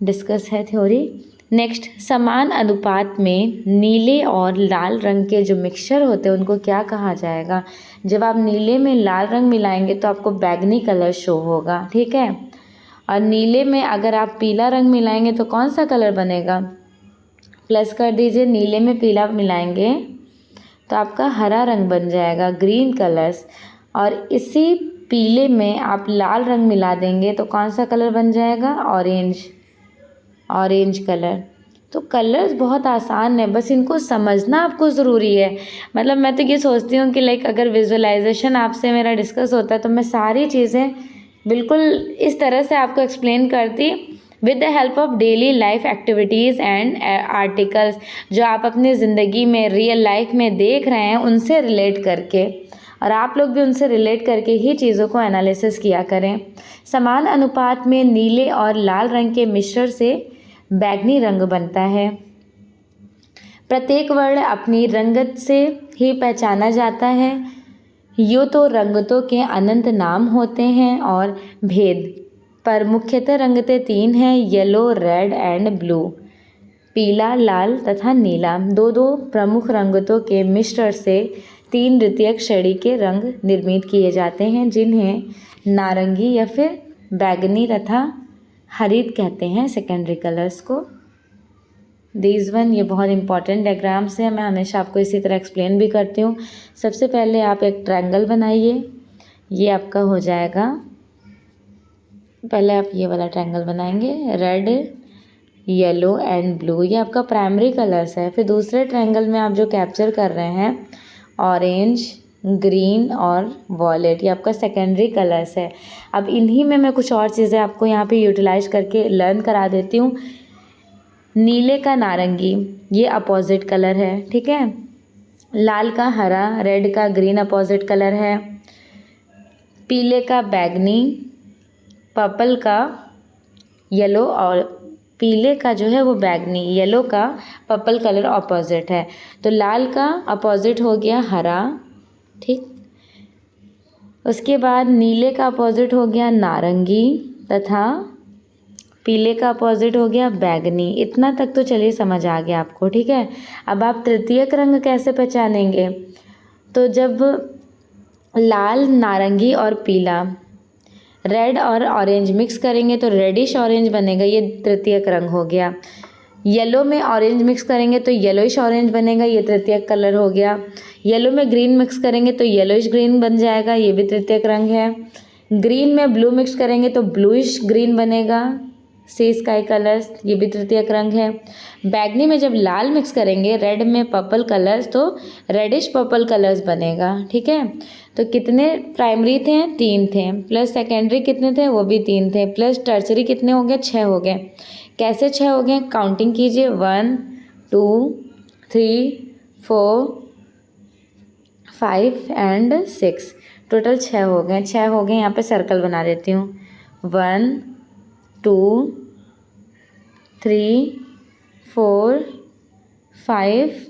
डिस्कस है थ्योरी। नेक्स्ट, समान अनुपात में नीले और लाल रंग के जो मिक्सचर होते हैं उनको क्या कहा जाएगा? जब आप नीले में लाल रंग मिलाएंगे तो आपको बैगनी कलर शो होगा, ठीक है। और नीले में अगर आप पीला रंग मिलाएंगे तो कौन सा कलर बनेगा? प्लस कर दीजिए। नीले में पीला मिलाएंगे तो आपका हरा रंग बन जाएगा, ग्रीन कलर्स। और इसी पीले में आप लाल रंग मिला देंगे तो कौन सा कलर बन जाएगा? Orange colour. तो कलर्स बहुत आसान है, बस इनको समझना आपको ज़रूरी है। मतलब मैं तो ये सोचती हूँ कि अगर विजुअलाइजेशन आपसे मेरा डिस्कस होता है तो मैं सारी चीज़ें बिल्कुल इस तरह से आपको एक्सप्लेन करती with the help of daily life activities and articles जो आप अपनी ज़िंदगी में रियल लाइफ में देख रहे हैं उनसे रिलेट करके। और आप लोग भी उनसे रिलेट करके ही चीज़ों को एनालिसिस किया करें। समान अनुपात में नीले और लाल रंग के मिश्रण से बैंगनी रंग बनता है। प्रत्येक वर्ण अपनी रंगत से ही पहचाना जाता है। यूँ तो रंगतों के अनंत नाम होते हैं और भेद, पर मुख्यतः रंगतें 3 हैं, येलो, रेड एंड ब्लू। पीला, लाल तथा नीला, दो प्रमुख रंगतों के मिश्रण से 3 द्वितीयक श्रेणी के रंग निर्मित किए जाते हैं, जिन्हें नारंगी या फिर बैंगनी तथा हरित कहते हैं, सेकेंडरी कलर्स को। दीज वन, ये बहुत इंपॉर्टेंट डायग्राम्स हैं, मैं हमेशा आपको इसी तरह एक्सप्लेन भी करती हूँ। सबसे पहले आप एक ट्रायंगल बनाइए, ये आपका हो जाएगा। पहले आप ये वाला ट्रायंगल बनाएंगे, रेड, येलो एंड ब्लू, ये आपका प्राइमरी कलर्स है। फिर दूसरे ट्रायंगल में आप जो कैप्चर कर रहे हैं ऑरेंज, ग्रीन और वॉयलेट, ये आपका सेकेंडरी कलर्स है। अब इन्हीं में मैं कुछ और चीज़ें आपको यहाँ पे यूटिलाइज करके लर्न करा देती हूँ। नीले का नारंगी, ये अपोजिट कलर है, ठीक है। लाल का हरा, रेड का ग्रीन अपोजिट कलर है। पीले का बैंगनी, पर्पल का येलो, और पीले का जो है वो बैंगनी, येलो का पर्पल कलर अपोजिट है। तो लाल का अपोजिट हो गया हरा, ठीक। उसके बाद नीले का अपोजिट हो गया नारंगी तथा पीले का अपोजिट हो गया बैंगनी। इतना तक तो चलिए समझ आ गया आपको, ठीक है। अब आप तृतीयक रंग कैसे पहचानेंगे? तो जब लाल, नारंगी और पीला, रेड और ऑरेंज मिक्स करेंगे तो रेडिश ऑरेंज बनेगा, ये तृतीयक रंग हो गया। येलो में ऑरेंज मिक्स करेंगे तो येलोइश ऑरेंज बनेगा, ये तृतीयक कलर हो गया। येलो में ग्रीन मिक्स करेंगे तो येलोइश ग्रीन बन जाएगा, ये भी तृतीयक रंग है। ग्रीन में ब्लू मिक्स करेंगे तो ब्लूइश ग्रीन बनेगा, सी स्काई कलर्स, ये भी तृतीयक रंग है। बैंगनी में जब लाल मिक्स करेंगे रेड में पर्पल कलर्स तो रेडिश पर्पल कलर्स बनेगा, ठीक है। तो कितने प्राइमरी थे? 3 थे, प्लस सेकेंडरी कितने थे? वो भी 3 थे, प्लस टर्सरी कितने हो गए? 6 हो गए। कैसे 6 हो गए? काउंटिंग कीजिए, 1 2 3 4 5 एंड 6, टोटल 6 हो गए। 6 हो गए, यहाँ पे सर्कल बना देती हूँ, 1 2 3 4 5,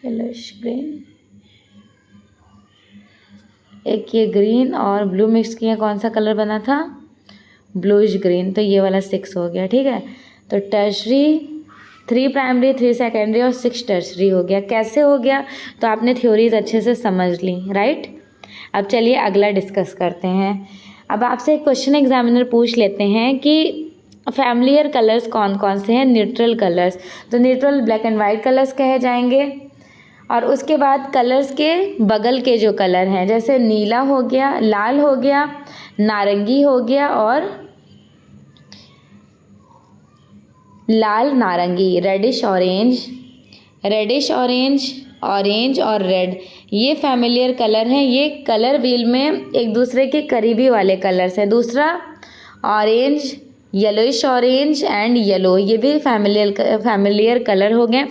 येलोइश ग्रीन, एक ये ग्रीन और ब्लू मिक्स किया, कौन सा कलर बना था? ब्लूइश ग्रीन, तो ये वाला 6 हो गया, ठीक है। तो टर्शरी 3 प्राइमरी, 3 सेकेंडरी और 6 टर्शरी हो गया। कैसे हो गया? तो आपने थ्योरीज अच्छे से समझ ली, राइट। अब चलिए अगला डिस्कस करते हैं। अब आपसे एक क्वेश्चन एग्जामिनर पूछ लेते हैं कि फैमिलियर कलर्स कौन कौन से हैं? न्यूट्रल कलर्स, तो neutral black and white colours कहे जाएंगे। और उसके बाद कलर्स के बगल के जो कलर हैं, जैसे नीला हो गया, लाल हो गया, नारंगी हो गया और लाल नारंगी, reddish orange, reddish orange, orange और रेड, ये फैमिलियर कलर हैं। ये कलर व्हील में एक दूसरे के करीबी वाले कलर्स हैं। दूसरा orange, yellowish orange and yellow, ये भी फैमिलियर कलर हो गए।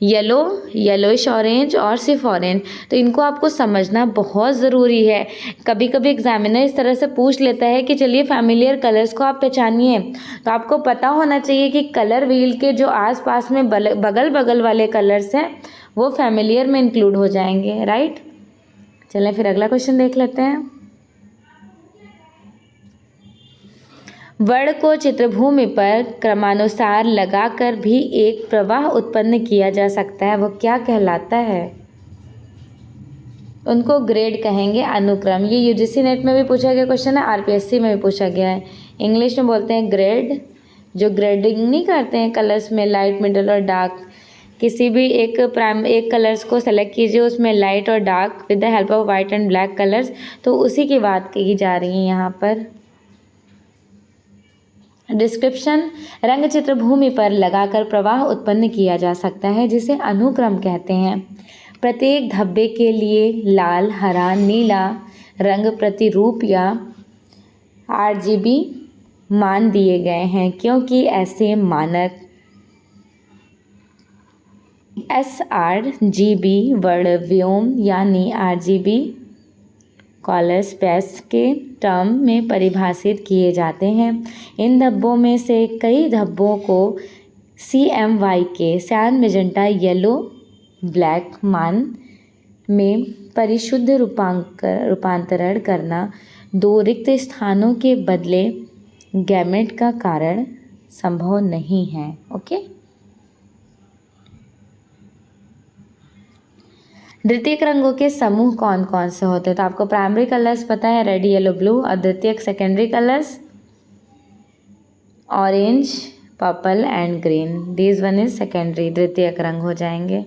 येलो, येलोइश ऑरेंज और सिर्फ ऑरेंज, तो इनको आपको समझना बहुत ज़रूरी है। कभी कभी एग्जामिनर इस तरह से पूछ लेता है कि चलिए फैमिलियर कलर्स को आप पहचानिए, तो आपको पता होना चाहिए कि कलर व्हील के जो आसपास में बगल बगल वाले कलर्स हैं वो फैमिलियर में इंक्लूड हो जाएंगे, राइट। चलें फिर अगला क्वेश्चन देख लेते हैं। वर्ण को चित्रभूमि पर क्रमानुसार लगाकर भी एक प्रवाह उत्पन्न किया जा सकता है, वो क्या कहलाता है? उनको ग्रेड कहेंगे, अनुक्रम। ये यूजीसी नेट में भी पूछा गया क्वेश्चन है, आरपीएससी में भी पूछा गया है। इंग्लिश में बोलते हैं ग्रेड। जो ग्रेडिंग नहीं करते हैं कलर्स में, लाइट, मिडल और डार्क, किसी भी एक कलर्स को सेलेक्ट कीजिए, उसमें लाइट और dark with the help of white and black colours, तो उसी की बात की जा रही है यहाँ पर। डिस्क्रिप्शन, रंग चित्रभूमि पर लगाकर प्रवाह उत्पन्न किया जा सकता है, जिसे अनुक्रम कहते हैं। प्रत्येक धब्बे के लिए लाल, हरा, नीला रंग प्रतिरूप या RGB मान दिए गए हैं, क्योंकि ऐसे मानक sRGB वर्ड व्योम यानी RGB कॉलर स्पेस के टर्म में परिभाषित किए जाते हैं। इन धब्बों में से कई धब्बों को CMYK cyan magenta yellow black मान में परिशुद्ध रूपांतरण करना दो रिक्त स्थानों के बदले गैमेट का कारण संभव नहीं है। ओके, द्वितीयक रंगों के समूह कौन कौन से होते हैं? तो आपको प्राइमरी कलर्स पता है, रेड येलो ब्लू, और द्वितीयक secondary colours orange purple and green. This one is secondary, द्वितीयक रंग हो जाएंगे।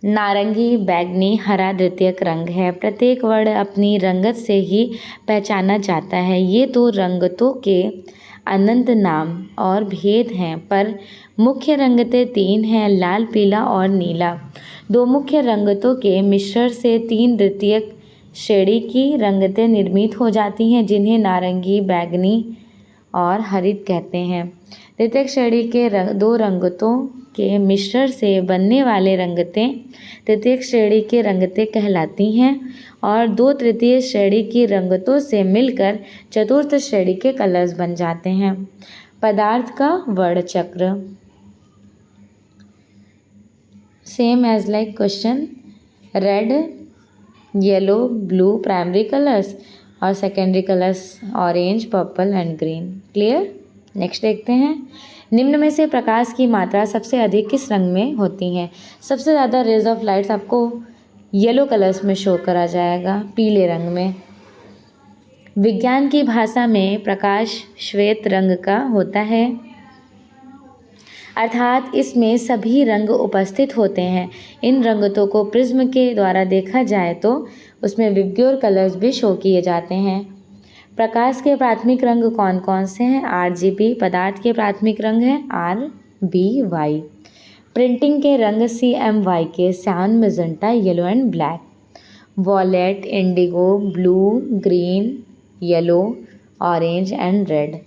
नारंगी, बैगनी, हरा द्वितीयक रंग है। प्रत्येक वर्ण अपनी रंगत से ही पहचाना जाता है। ये तो रंगतों के अनंत नाम और भेद हैं, पर मुख्य रंगतें तीन हैं, लाल, पीला और नीला। दो मुख्य रंगतों के मिश्रण से तीन द्वितीयक श्रेणी की रंगतें निर्मित हो जाती हैं, जिन्हें नारंगी, बैगनी और हरित कहते हैं। द्वितीयक श्रेणी के दो रंगतों के मिश्रण से बनने वाले रंगतें तृतीयक श्रेणी की रंगतें कहलाती हैं और दो तृतीय श्रेणी की रंगतों से मिलकर चतुर्थ श्रेणी के कलर्स बन जाते हैं। पदार्थ का वर्ण चक्र, same as like question, red yellow blue primary colours और secondary colours orange purple and green. Clear? Next देखते हैं, निम्न में से प्रकाश की मात्रा सबसे अधिक किस रंग में होती है? सबसे ज़्यादा रेज ऑफ लाइट्स आपको येलो कलर्स में शो करा जाएगा, पीले रंग में। विज्ञान की भाषा में प्रकाश श्वेत रंग का होता है, अर्थात इसमें सभी रंग उपस्थित होते हैं। इन रंगतों को प्रिज्म के द्वारा देखा जाए तो उसमें विबग्योर कलर्स भी शो किए जाते हैं। प्रकाश के प्राथमिक रंग कौन कौन से हैं? RGB। पदार्थ के प्राथमिक रंग हैं RBY। प्रिंटिंग के रंग CMYK cyan magenta yellow and black. Violet, indigo, blue, green, yellow, orange and red.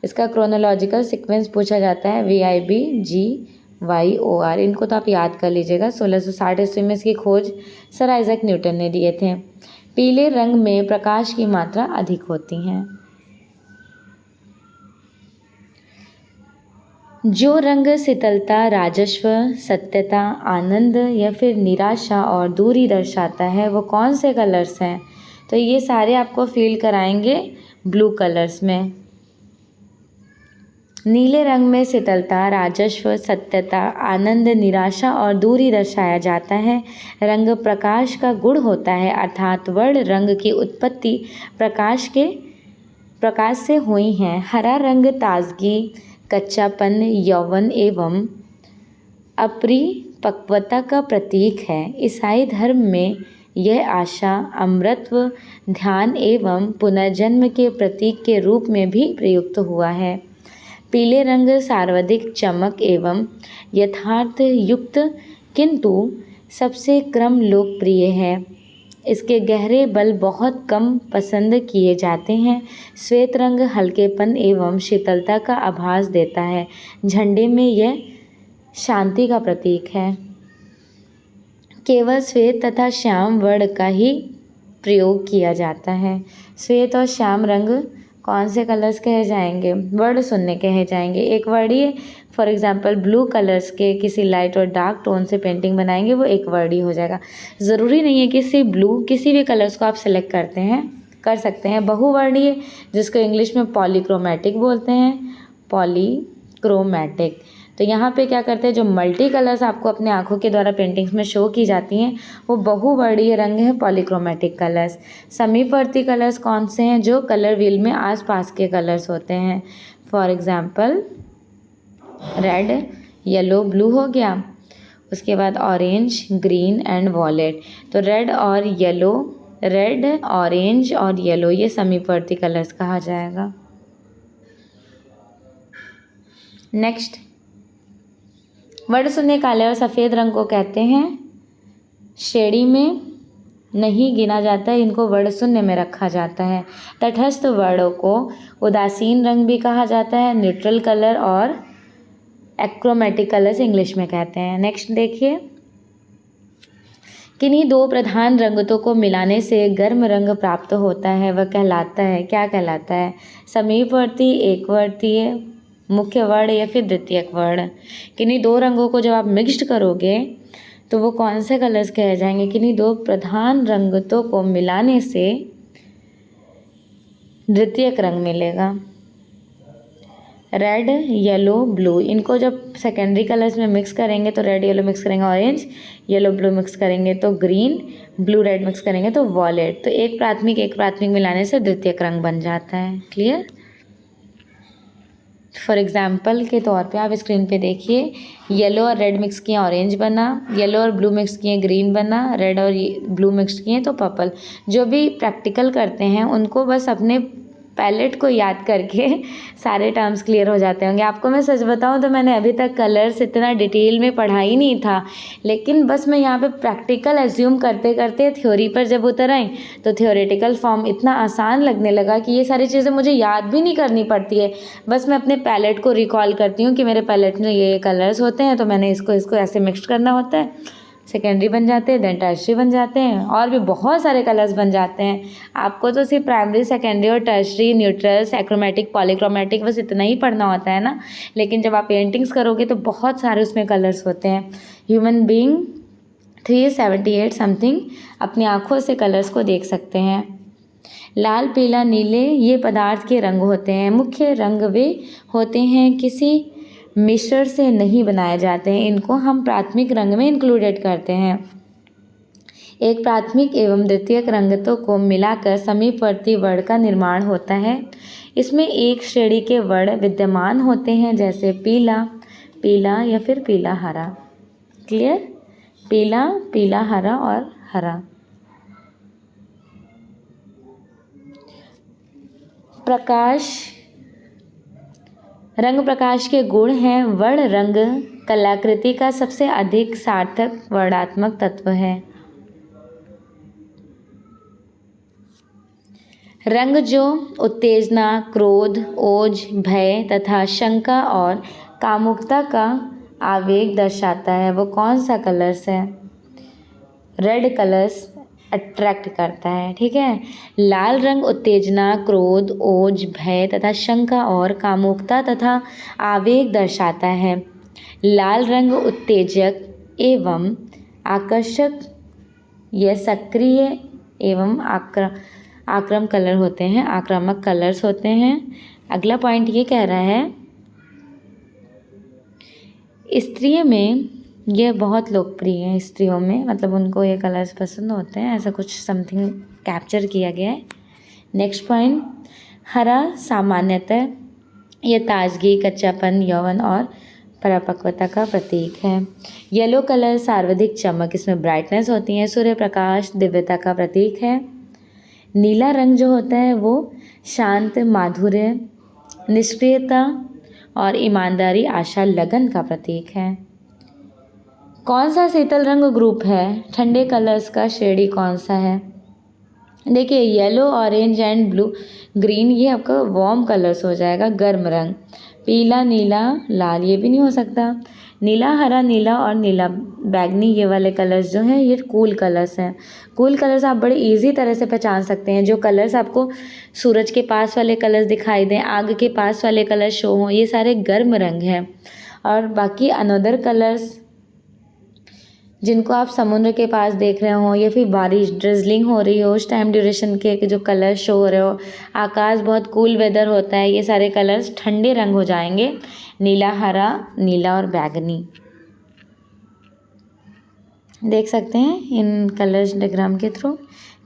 इसका क्रोनोलॉजिकल सीक्वेंस पूछा जाता है VIB GYOR। इनको तो आप याद कर लीजिएगा। 1660 ईस्वी में इसकी खोज सर आइजैक न्यूटन ने दिए थे। पीले रंग में प्रकाश की मात्रा अधिक होती है। जो रंग शीतलता, राजस्व, सत्यता, आनंद या फिर निराशा और दूरी दर्शाता है वो कौन से कलर्स हैं? तो ये सारे आपको फील कराएंगे ब्लू कलर्स में। नीले रंग में शीतलता, राजस्व, सत्यता, आनंद, निराशा और दूरी दर्शाया जाता है। रंग प्रकाश का गुण होता है, अर्थात वर्ण रंग की उत्पत्ति प्रकाश से हुई है। हरा रंग ताजगी, कच्चापन, यौवन एवं अपरिपक्वता का प्रतीक है। ईसाई धर्म में यह आशा, अमरत्व, ध्यान एवं पुनर्जन्म के प्रतीक के रूप में भी प्रयुक्त हुआ है। पीले रंग सर्वाधिक चमक एवं यथार्थ युक्त किंतु सबसे कम लोकप्रिय है। इसके गहरे बल बहुत कम पसंद किए जाते हैं। श्वेत रंग हल्केपन एवं शीतलता का आभास देता है। झंडे में यह शांति का प्रतीक है। केवल श्वेत तथा श्याम वर्ण का ही प्रयोग किया जाता है। श्वेत और श्याम रंग कौन से कलर्स कहे जाएंगे? वर्ण शून्य कहे जाएंगे। एक वर्णीय, फॉर एग्जांपल ब्लू कलर्स के किसी लाइट और डार्क टोन से पेंटिंग बनाएंगे, वो एक वर्णीय हो जाएगा। ज़रूरी नहीं है कि सिर्फ ब्लू, किसी भी कलर्स को आप सेलेक्ट कर सकते हैं। बहुवर्णीय, जिसको इंग्लिश में पॉलीक्रोमैटिक बोलते हैं, पॉलीक्रोमैटिक। तो यहाँ पे क्या करते हैं, जो मल्टी कलर्स आपको अपने आँखों के द्वारा पेंटिंग्स में शो की जाती हैं वो बहुवर्णीय रंग है, पॉलीक्रोमैटिक कलर्स। समीपवर्ती कलर्स कौन से हैं? जो कलर व्हील में आसपास के कलर्स होते हैं। For example red, yellow, blue हो गया। उसके बाद ऑरेंज, ग्रीन एंड वॉलेट। तो रेड, ऑरेंज और येलो ये समीपवर्ती कलर्स कहा जाएगा। नेक्स्ट, वर्ण शून्य काले और सफ़ेद रंग को कहते हैं श्रेणी में नहीं गिना जाता है, इनको वर्ण शून्य में रखा जाता है। तटस्थ वर्णों को उदासीन रंग भी कहा जाता है, न्यूट्रल कलर और एक्रोमेटिक कलर्स इंग्लिश में कहते हैं। नेक्स्ट देखिए, किन्हीं दो प्रधान रंगतों को मिलाने से गर्म रंग प्राप्त होता है, वह कहलाता है, क्या कहलाता है? समीपवर्ती, एकवर्तीय, मुख्य वर्ण या फिर द्वितीयक वर्ण। किन्हीं दो रंगों को जब आप मिक्स्ड करोगे तो वो कौन से कलर्स कहे जाएंगे? किन्हीं दो प्रधान रंगतों को मिलाने से द्वितीयक रंग मिलेगा। रेड, येलो, ब्लू, इनको जब सेकेंडरी कलर्स में मिक्स करेंगे तो रेड येलो मिक्स करेंगे ऑरेंज, येलो ब्लू मिक्स करेंगे तो ग्रीन, ब्लू रेड मिक्स करेंगे तो वॉयलेट। तो एक प्राथमिक मिलाने से द्वितीयक रंग बन जाता है। क्लियर? फॉर एग्जाम्पल के तौर पे आप स्क्रीन पे देखिए, येलो और रेड मिक्स किए ऑरेंज बना, येलो और ब्लू मिक्स किए ग्रीन बना, रेड और ब्लू मिक्स किए तो पर्पल। जो भी प्रैक्टिकल करते हैं उनको बस अपने पैलेट को याद करके सारे टर्म्स क्लियर हो जाते होंगे। आपको मैं सच बताऊं तो मैंने अभी तक कलर्स इतना डिटेल में पढ़ा ही नहीं था, लेकिन बस मैं यहाँ पे प्रैक्टिकल एज्यूम करते करते थ्योरी पर जब उतर आई तो थ्योरेटिकल फॉर्म इतना आसान लगने लगा कि ये सारी चीज़ें मुझे याद भी नहीं करनी पड़ती है। बस मैं अपने पैलेट को रिकॉल करती हूँ कि मेरे पैलेट में ये कलर्स होते हैं तो मैंने इसको ऐसे मिक्स करना होता है, सेकेंडरी बन जाते हैं, देन टर्शरी बन जाते हैं, और भी बहुत सारे कलर्स बन जाते हैं। आपको तो सिर्फ प्राइमरी, सेकेंडरी और टर्शरी, न्यूट्रल्स, एक्रोमेटिक, पॉलीक्रोमेटिक बस इतना ही पढ़ना होता है ना, लेकिन जब आप पेंटिंग्स करोगे तो बहुत सारे उसमें कलर्स होते हैं। ह्यूमन बीइंग 378 समथिंग अपनी आँखों से कलर्स को देख सकते हैं। लाल, पीला, नीले ये पदार्थ के रंग होते हैं। मुख्य रंग वे होते हैं किसी मिश्रण से नहीं बनाए जाते हैं, इनको हम प्राथमिक रंग में इंक्लूडेड करते हैं। एक प्राथमिक एवं द्वितीयक रंगतों को मिलाकर समीपवर्ती वर्ण का निर्माण होता है। इसमें एक श्रेणी के वर्ण विद्यमान होते हैं, जैसे पीला, पीला या फिर पीला हरा। क्लियर? पीला, पीला, हरा और हरा। प्रकाश, रंग प्रकाश के गुण हैं। वर्ण रंग कलाकृति का सबसे अधिक सार्थक वर्णात्मक तत्व है। रंग जो उत्तेजना, क्रोध, ओज, भय तथा शंका और कामुकता का आवेग दर्शाता है, वो कौन सा कलर्स है? रेड कलर्स अट्रैक्ट करता है। ठीक है, लाल रंग उत्तेजना, क्रोध, ओज, भय तथा शंका और कामुकता तथा आवेग दर्शाता है। लाल रंग उत्तेजक एवं आकर्षक, यह सक्रिय एवं आक्रामक कलर होते हैं, आक्रामक कलर्स होते हैं। अगला पॉइंट ये कह रहा है, स्त्रियों में यह बहुत लोकप्रिय है। स्त्रियों में मतलब उनको ये कलर्स पसंद होते हैं, ऐसा कुछ समथिंग कैप्चर किया गया है। नेक्स्ट पॉइंट, हरा सामान्यतः यह ताजगी, कच्चापन, यौवन और परिपक्वता का प्रतीक है। येलो कलर सर्वाधिक चमक, इसमें ब्राइटनेस होती है, सूर्य प्रकाश, दिव्यता का प्रतीक है। नीला रंग जो होता है वो शांत, माधुर्य, निष्क्रियता और ईमानदारी, आशा, लगन का प्रतीक है। कौन सा शीतल रंग ग्रुप है? ठंडे कलर्स का श्रेणी कौन सा है? देखिए, yellow, orange and blue, green ये आपका वार्म कलर्स हो जाएगा, गर्म रंग। पीला, नीला, लाल ये भी नहीं हो सकता। नीला, हरा, नीला और नीला बैगनी ये वाले कलर्स जो हैं ये कूल कलर्स हैं। कूल कलर्स आप बड़े इजी तरह से पहचान सकते हैं। जो कलर्स आपको सूरज के पास वाले कलर्स दिखाई दें, आग के पास वाले कलर्स शो हों, ये सारे गर्म रंग हैं। और बाकी अनदर कलर्स जिनको आप समुद्र के पास देख रहे हो या फिर बारिश ड्रिजलिंग हो रही हो उस टाइम ड्यूरेशन के जो कलर शो हो रहे हो, आकाश बहुत कूल वेदर होता है, ये सारे कलर्स ठंडे रंग हो जाएंगे। नीला, हरा, नीला और बैगनी देख सकते हैं इन कलर्स डायग्राम के थ्रू।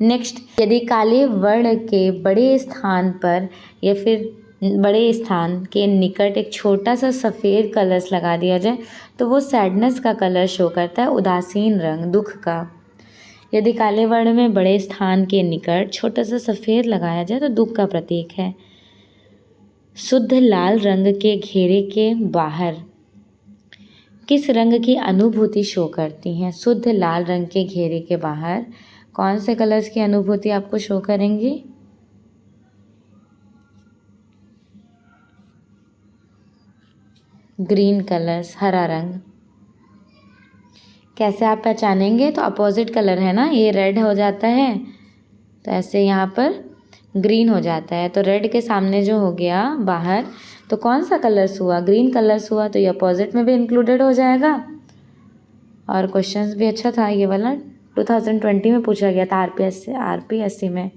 नेक्स्ट, यदि काले वर्ण के बड़े स्थान पर या फिर बड़े स्थान के निकट एक छोटा सा सफ़ेद कलर्स लगा दिया जाए तो वो सैडनेस का कलर शो करता है, उदासीन रंग, दुख का। यदि काले वर्ण में बड़े स्थान के निकट छोटा सा सफ़ेद लगाया जाए तो दुख का प्रतीक है। शुद्ध लाल रंग के घेरे के बाहर किस रंग की अनुभूति शो करती हैं? शुद्ध लाल रंग के घेरे के बाहर कौन से कलर्स की अनुभूति आपको शो करेंगी? ग्रीन कलर्स, हरा रंग। कैसे आप पहचानेंगे? तो अपोजिट कलर है ना, ये रेड हो जाता है तो ऐसे यहाँ पर ग्रीन हो जाता है। तो रेड के सामने जो हो गया बाहर, तो कौन सा कलर्स हुआ? ग्रीन कलर्स हुआ, तो ये अपोजिट में भी इंक्लूडेड हो जाएगा। और क्वेश्चंस भी अच्छा था ये वाला, 2020 में पूछा गया था आरपीएससी में।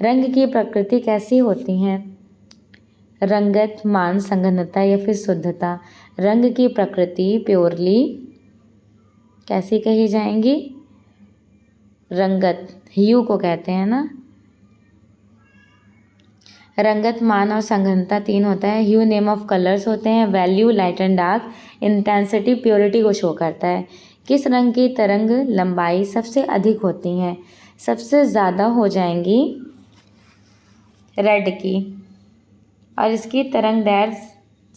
रंग की प्रकृति कैसी होती हैं? रंगत, मान, संघनता या फिर शुद्धता। रंग की प्रकृति प्योरली कैसी कही जाएंगी? रंगत, ह्यू को कहते हैं ना। रंगत, मान और संघनता 3 होता है। ह्यू नेम ऑफ कलर्स होते हैं। Value, light and dark. Intensity, purity को शो करता है। किस रंग की तरंग लंबाई सबसे अधिक होती है? सबसे ज़्यादा हो जाएंगी रेड की, और इसकी तरंग दैर्घ्य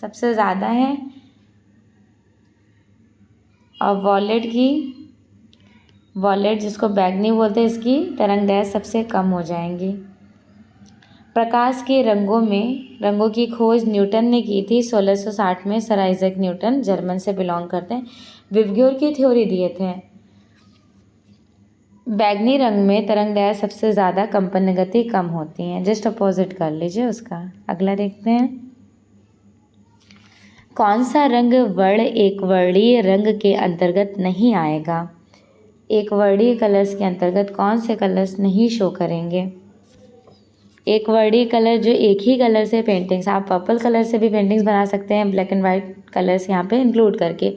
सबसे ज़्यादा है। और वॉलेट जिसको बैगनी बोलते हैं, इसकी तरंग दैर्घ्य सबसे कम हो जाएंगी। प्रकाश के रंगों की खोज न्यूटन ने की थी 1660 में। सर आइजैक न्यूटन जर्मन से बिलोंग करते हैं। विबग्योर की थ्योरी दिए थे। बैगनी रंग में तरंग दैर्घ्य सबसे ज़्यादा, कंपन गति कम होती है। जस्ट अपोजिट कर लीजिए उसका। अगला देखते हैं। कौन सा रंग वर्ण एक वर्णीय रंग के अंतर्गत नहीं आएगा? एक वर्णीय कलर्स के अंतर्गत कौन से कलर्स नहीं शो करेंगे? एक वर्णीय कलर जो एक ही कलर से पेंटिंग्स, आप पर्पल कलर से भी पेंटिंग्स बना सकते हैं, ब्लैक एंड वाइट कलर्स यहाँ पे इंक्लूड करके।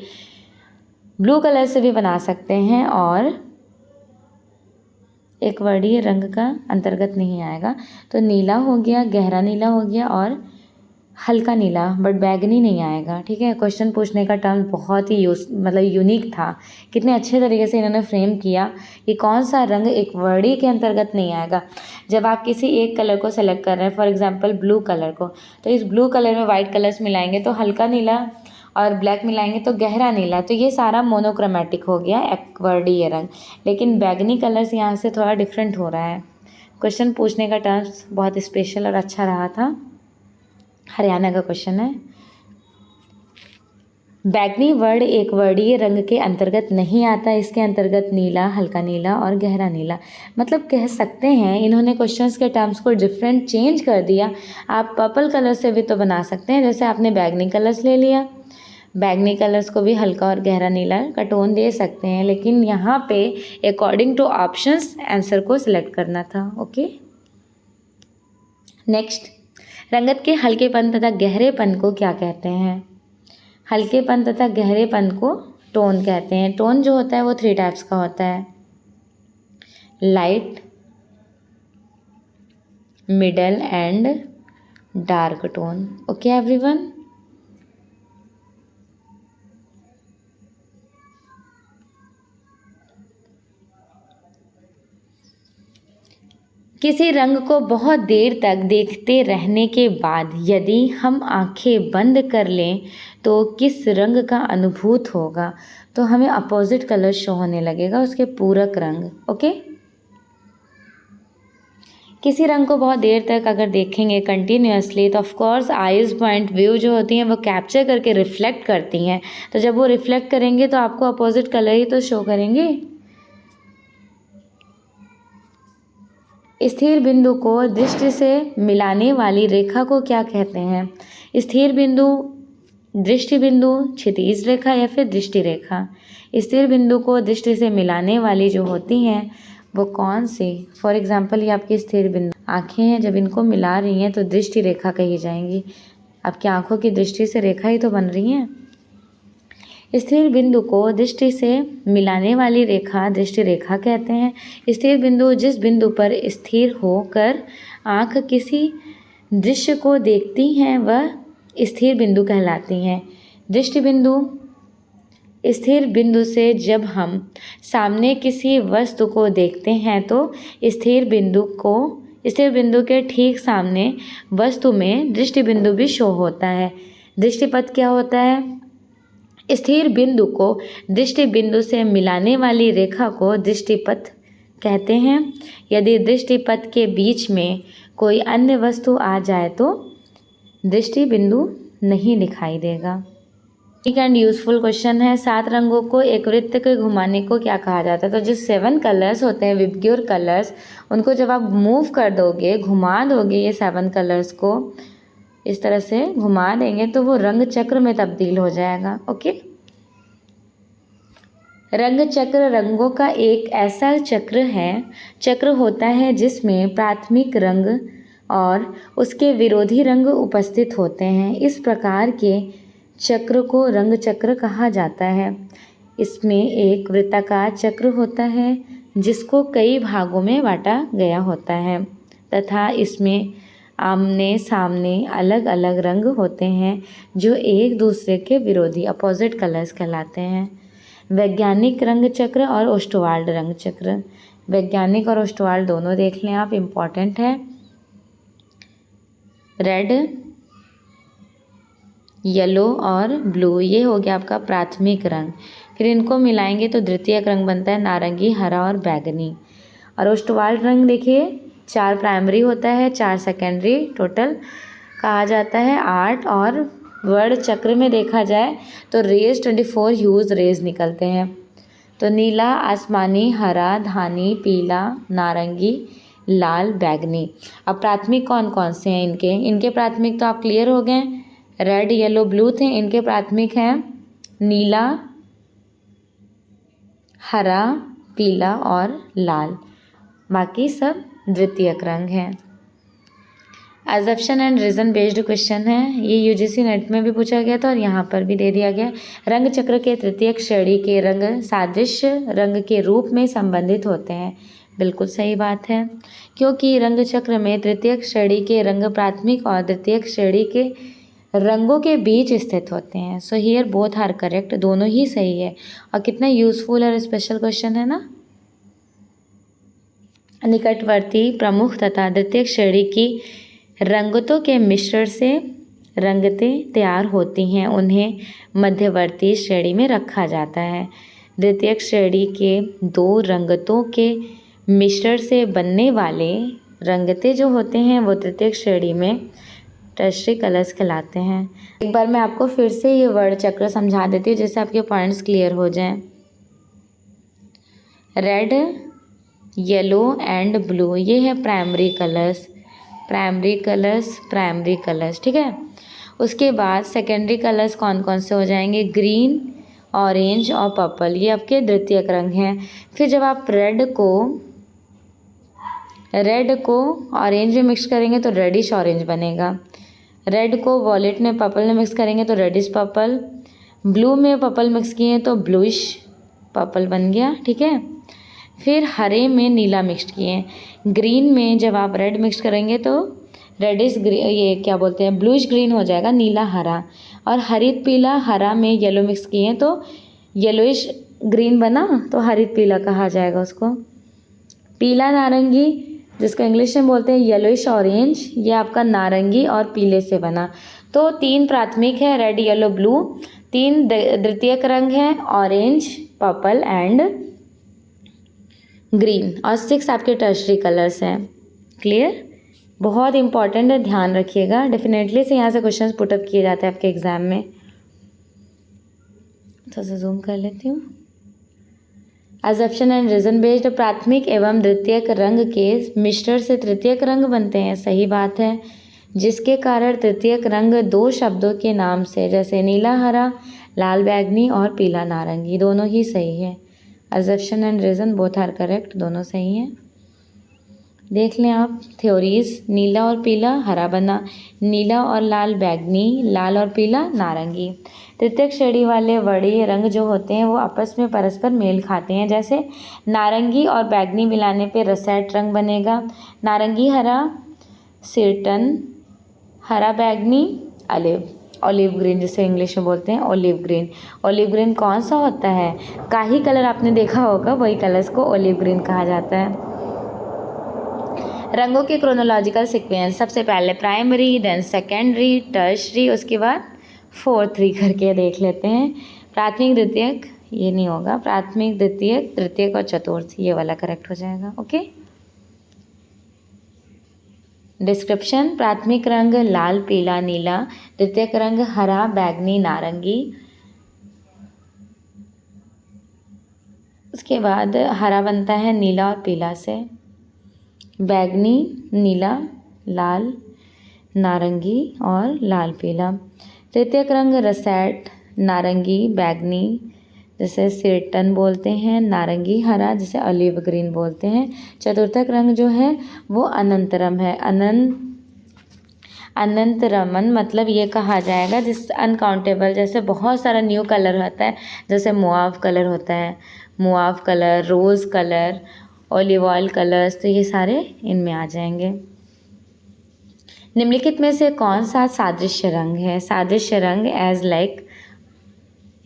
ब्लू कलर से भी बना सकते हैं, और एक वर्णीय रंग का अंतर्गत नहीं आएगा। तो नीला हो गया, गहरा नीला हो गया और हल्का नीला, बट बैगनी नहीं आएगा। ठीक है, क्वेश्चन पूछने का टर्म बहुत ही यूनिक था। कितने अच्छे तरीके से इन्होंने फ्रेम किया कि कौन सा रंग एक वर्णीय के अंतर्गत नहीं आएगा। जब आप किसी एक कलर को सेलेक्ट कर रहे हैं, फॉर एग्जांपल ब्लू कलर को, तो इस ब्लू कलर में वाइट कलर्स मिलाएंगे तो हल्का नीला, और ब्लैक मिलाएंगे तो गहरा नीला, तो ये सारा मोनोक्रोमेटिक हो गया, एक वर्णीय रंग। लेकिन बैगनी कलर्स यहाँ से थोड़ा डिफरेंट हो रहा है। क्वेश्चन पूछने का टर्म्स बहुत स्पेशल और अच्छा रहा था। हरियाणा का क्वेश्चन है। बैगनी वर्ण एक वर्णीय रंग के अंतर्गत नहीं आता। इसके अंतर्गत नीला, हल्का नीला और गहरा नीला। मतलब कह सकते हैं इन्होंने क्वेश्चंस के टर्म्स को डिफरेंट चेंज कर दिया। आप पर्पल कलर से भी तो बना सकते हैं, जैसे आपने बैगनी कलर्स ले लिया, बैगनी कलर्स को भी हल्का और गहरा नीला का टोन दे सकते हैं, लेकिन यहाँ पे अकॉर्डिंग टू ऑप्शंस आंसर को सिलेक्ट करना था। ओके, नेक्स्ट, रंगत के हल्केपन तथा गहरेपन को क्या कहते हैं? हल्केपन तथा गहरेपन को टोन कहते हैं। टोन जो होता है वो 3 टाइप्स का होता है, light, middle and dark tone. Okay everyone, किसी रंग को बहुत देर तक देखते रहने के बाद यदि हम आंखें बंद कर लें तो किस रंग का अनुभूत होगा? तो हमें अपोजिट कलर शो होने लगेगा, उसके पूरक रंग। ओके, किसी रंग को बहुत देर तक अगर देखेंगे कंटिन्यूसली तो ऑफकोर्स आइज पॉइंट व्यू जो होती हैं वो कैप्चर करके रिफ्लेक्ट करती हैं। तो जब वो रिफ्लेक्ट करेंगे तो आपको अपोजिट कलर ही तो शो करेंगे। स्थिर बिंदु को दृष्टि से मिलाने वाली रेखा को क्या कहते हैं? स्थिर बिंदु, दृष्टि बिंदु, क्षितिज रेखा या फिर दृष्टि रेखा। स्थिर बिंदु को दृष्टि से मिलाने वाली जो होती हैं वो कौन सी? फॉर एग्जांपल ये आपकी स्थिर बिंदु आँखें हैं, जब इनको मिला रही हैं तो दृष्टि रेखा कही जाएंगी। आपकी आँखों की दृष्टि से रेखा ही तो बन रही हैं। स्थिर बिंदु को दृष्टि से मिलाने वाली रेखा दृष्टि रेखा कहते हैं। स्थिर बिंदु जिस बिंदु पर स्थिर होकर आँख किसी दृश्य को देखती हैं वह स्थिर बिंदु कहलाती हैं। दृष्टि बिंदु, स्थिर बिंदु से जब हम सामने किसी वस्तु को देखते हैं तो स्थिर बिंदु के ठीक सामने वस्तु में दृष्टि बिंदु भी शो होता है। दृष्टिपथ क्या होता है? स्थिर बिंदु को दृष्टि बिंदु से मिलाने वाली रेखा को दृष्टिपथ कहते हैं। यदि दृष्टिपथ के बीच में कोई अन्य वस्तु आ जाए तो दृष्टि बिंदु नहीं दिखाई देगा। ठीक एंड यूजफुल क्वेश्चन है, 7 रंगों को एक वृत्त के घुमाने को क्या कहा जाता है? तो जो 7 कलर्स होते हैं विबग्योर कलर्स, उनको जब आप मूव कर दोगे, घुमा दोगे, ये 7 कलर्स को इस तरह से घुमा देंगे तो वो रंग चक्र में तब्दील हो जाएगा। ओके, रंग चक्र रंगों का एक ऐसा चक्र होता है जिसमें प्राथमिक रंग और उसके विरोधी रंग उपस्थित होते हैं। इस प्रकार के चक्र को रंग चक्र कहा जाता है। इसमें एक वृत्ताकार चक्र होता है जिसको कई भागों में बांटा गया होता है तथा इसमें आमने सामने अलग अलग रंग होते हैं जो एक दूसरे के विरोधी अपोजिट कलर्स कहलाते हैं। वैज्ञानिक रंग चक्र और ओस्टवाल्ड रंग चक्र, वैज्ञानिक और ओस्टवाल्ड दोनों देख लें आप, इम्पॉर्टेंट है। रेड, येलो और ब्लू, ये हो गया आपका प्राथमिक रंग। फिर इनको मिलाएंगे तो द्वितीयक रंग बनता है नारंगी, हरा और बैगनी। और ओस्टवाल्ड रंग देखिए 4 प्राइमरी होता है, 4 सेकेंडरी टोटल कहा जाता है 8। और वर्ण चक्र में देखा जाए तो रेज 24 ह्यूज रेज निकलते हैं। तो नीला, आसमानी, हरा, धानी, पीला, नारंगी, लाल, बैगनी। अब प्राथमिक कौन कौन से हैं इनके प्राथमिक तो आप क्लियर हो गए, रेड येलो ब्लू थे। इनके प्राथमिक हैं नीला, हरा, पीला और लाल, बाकी सब द्वितीयक रंग हैं। Assumption and reason based question है, ये यूजीसी नेट में भी पूछा गया था और यहाँ पर भी दे दिया गया। रंग चक्र के तृतीयक श्रेणी के रंग सादृश्य रंग के रूप में संबंधित होते हैं। बिल्कुल सही बात है, क्योंकि रंग चक्र में तृतीयक श्रेणी के रंग प्राथमिक और द्वितीयक श्रेणी के रंगों के बीच स्थित होते हैं। So here both are correct, दोनों ही सही है। और कितना यूजफुल और स्पेशल क्वेश्चन है ना। निकटवर्ती प्रमुख तथा द्वितीयक श्रेणी की रंगतों के मिश्रण से रंगतें तैयार होती हैं, उन्हें मध्यवर्ती श्रेणी में रखा जाता है। द्वितीयक श्रेणी के 2 रंगतों के मिश्रण से बनने वाले रंगतें जो होते हैं वो तृतीयक श्रेणी में टर्शरी कलर्स कहलाते हैं। एक बार मैं आपको फिर से ये वर्ण चक्र समझा देती हूँ जिससे आपके पॉइंट्स क्लियर हो जाएं। रेड, येलो एंड ब्लू, ये है प्राइमरी कलर्स, ठीक है। उसके बाद सेकेंडरी कलर्स कौन कौन से हो जाएंगे, ग्रीन, ऑरेंज और पर्पल, ये आपके द्वितीयक रंग हैं। फिर जब आप रेड को ऑरेंज में मिक्स करेंगे तो रेडिश ऑरेंज बनेगा। रेड को वॉलेट में पर्पल में मिक्स करेंगे तो रेडिश पर्पल। ब्लू में पर्पल मिक्स किए तो ब्लूइश पर्पल बन गया, ठीक है। फिर हरे में नीला मिक्स किए। ग्रीन में जब आप रेड मिक्स करेंगे तो रेडिश ग्रीन, ये क्या बोलते हैं, ब्लूइश ग्रीन हो जाएगा, नीला हरा। और हरित पीला, हरा में येलो मिक्स किए तो येलोइश ग्रीन बना, तो हरित पीला कहा जाएगा उसको। पीला नारंगी, जिसको इंग्लिश में बोलते हैं येलोइश ऑरेंज, ये आपका नारंगी और पीले से बना। तो 3 प्राथमिक है, रेड येलो ब्लू। 3 द्वितीयक रंग हैं, ऑरेंज, पर्पल एंड ग्रीन। और 6 आपके टर्शरी कलर्स हैं। क्लियर, बहुत इंपॉर्टेंट है, ध्यान रखिएगा। डेफिनेटली से यहाँ से क्वेश्चंस पुटअप किए जाते हैं आपके एग्जाम में। थोड़ा सा जूम कर लेती हूँ। एजप्शन एंड रीजन बेस्ड, प्राथमिक एवं द्वितीयक रंग के मिश्रण से तृतीयक रंग बनते हैं, सही बात है। जिसके कारण तृतीयक रंग 2 शब्दों के नाम से, जैसे नीला हरा, लाल बैगनी और पीला नारंगी, दोनों ही सही है। Assumption and reason both are correct, दोनों सही हैं। देख लें आप थ्योरीज, नीला और पीला हरा बना, नीला और लाल बैगनी, लाल और पीला नारंगी। तृतीयक श्रेणी वाले वर्णीय रंग जो होते हैं वो आपस में परस्पर मेल खाते हैं, जैसे नारंगी और बैगनी मिलाने पे रसेट रंग बनेगा, नारंगी हरा सिरटन, हरा बैगनी ऑलिव ग्रीन, जिसे इंग्लिश में बोलते हैं ऑलिव ग्रीन। ऑलिव ग्रीन कौन सा होता है, काही कलर आपने देखा होगा, वही कलर्स को ऑलिव ग्रीन कहा जाता है। रंगों के क्रोनोलॉजिकल सीक्वेंस, सबसे पहले प्राइमरी, देन सेकेंडरी, टर्शरी, उसके बाद 4, 3 करके देख लेते हैं। प्राथमिक, द्वितीयक, ये नहीं होगा, प्राथमिक, द्वितीयक, तृतीयक और चतुर्थ, ये वाला करेक्ट हो जाएगा। ओके। डिस्क्रिप्शन, प्राथमिक रंग लाल पीला नीला, द्वितीयक रंग हरा बैगनी नारंगी, उसके बाद हरा बनता है नीला और पीला से, बैगनी, नीला, लाल, नारंगी और लाल पीला। तृतीयक रंग रसेट, नारंगी, बैगनी जिसे सेटन बोलते हैं, नारंगी हरा जिसे ऑलिव ग्रीन बोलते हैं। चतुर्थक रंग जो है वो अनंतरम है। अनंतरमन मतलब ये कहा जाएगा जिस अनकाउंटेबल, जैसे बहुत सारा न्यू कलर होता है, जैसे मुआव कलर होता है, मुआव कलर, रोज़ कलर, ऑलिव ऑयल कलर्स, तो ये सारे इनमें आ जाएंगे। निम्नलिखित में से कौन सा सादृश्य रंग है? सादृश्य रंग एज लाइक,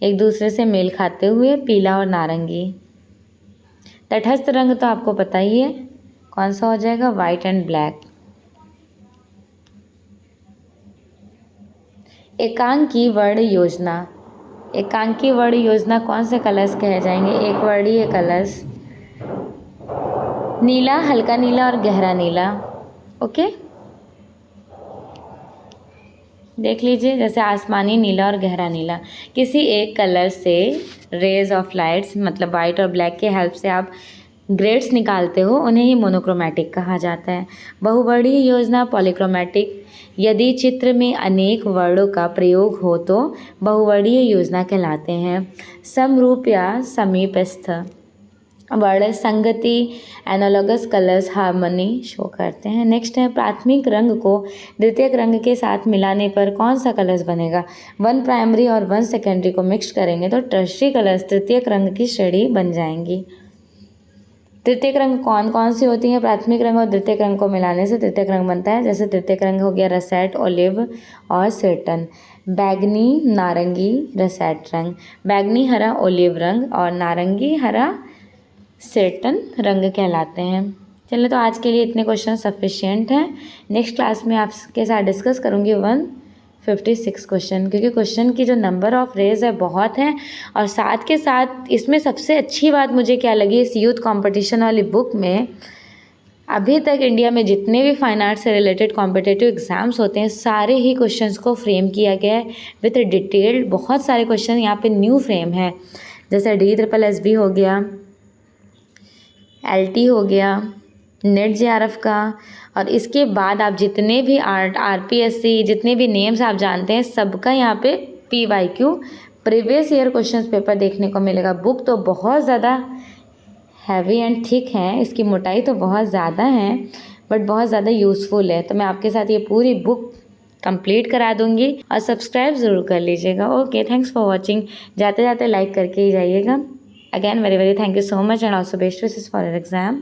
एक दूसरे से मेल खाते हुए, पीला और नारंगी। तटस्थ रंग तो आपको पता ही है कौन सा हो जाएगा, वाइट एंड ब्लैक। एकांकी वर्ण योजना, एकांकी वर्ण योजना कौन से कलर्स कहे जाएंगे? एक वर्णीय कलर्स, नीला, हल्का नीला और गहरा नीला। ओके, देख लीजिए, जैसे आसमानी नीला और गहरा नीला। किसी एक कलर से रेज ऑफ लाइट्स मतलब वाइट और ब्लैक के हेल्प से आप ग्रेड्स निकालते हो, उन्हें ही मोनोक्रोमैटिक कहा जाता है। बहुवर्णीय योजना पॉलीक्रोमैटिक, यदि चित्र में अनेक वर्णों का प्रयोग हो तो बहुवर्णीय योजना कहलाते हैं। समरूप या समीपस्थ वर्ण संगति, एनालॉगस कलर्स हार्मनी शो करते हैं। नेक्स्ट है प्राथमिक रंग को द्वितीयक रंग के साथ मिलाने पर कौन सा कलर्स बनेगा? वन प्राइमरी और वन सेकेंडरी को मिक्स करेंगे तो टर्शरी कलर्स तृतीयक रंग की श्रेणी बन जाएंगी। तृतीयक रंग कौन कौन सी होती हैं? प्राथमिक रंग और द्वितीयक रंग को मिलाने से तृतीयक रंग बनता है। जैसे तृतीयक रंग हो गया रसेट, ओलिव और सेटन। बैगनी, नारंगी, रसेट रंग, बैगनी हरा ओलिव रंग और नारंगी हरा सेटन रंग कहलाते हैं। चलो, तो आज के लिए इतने क्वेश्चन सफिशिएंट हैं। नेक्स्ट क्लास में आपके साथ डिस्कस करूँगी 156 क्वेश्चन, क्योंकि क्वेश्चन की जो नंबर ऑफ रेज है बहुत है। और साथ के साथ इसमें सबसे अच्छी बात मुझे क्या लगी, इस यूथ कंपटीशन वाली बुक में अभी तक इंडिया में जितने भी फाइन आर्ट से रिलेटेड कॉम्पिटिटिव एग्जाम्स होते हैं, सारे ही क्वेश्चंस को फ्रेम किया गया है विथ डिटेल्ड। बहुत सारे क्वेश्चन यहाँ पे न्यू फ्रेम है, जैसे DSSB हो गया, LT हो गया, नेट JRF का। और इसके बाद आप जितने भी RPSC जितने भी नेम्स आप जानते हैं, सबका यहाँ पे PYQ previous year questions paper देखने को मिलेगा। बुक तो बहुत ज़्यादा हैवी एंड थिक है, इसकी मोटाई तो बहुत ज़्यादा है, बट बहुत ज़्यादा यूज़फुल है। तो मैं आपके साथ ये पूरी बुक कंप्लीट करा दूंगी और सब्सक्राइब ज़रूर कर लीजिएगा। Okay, thanks for watching. जाते जाते लाइक करके ही जाइएगा। Again, very, very thank you so much and also best wishes for your exam.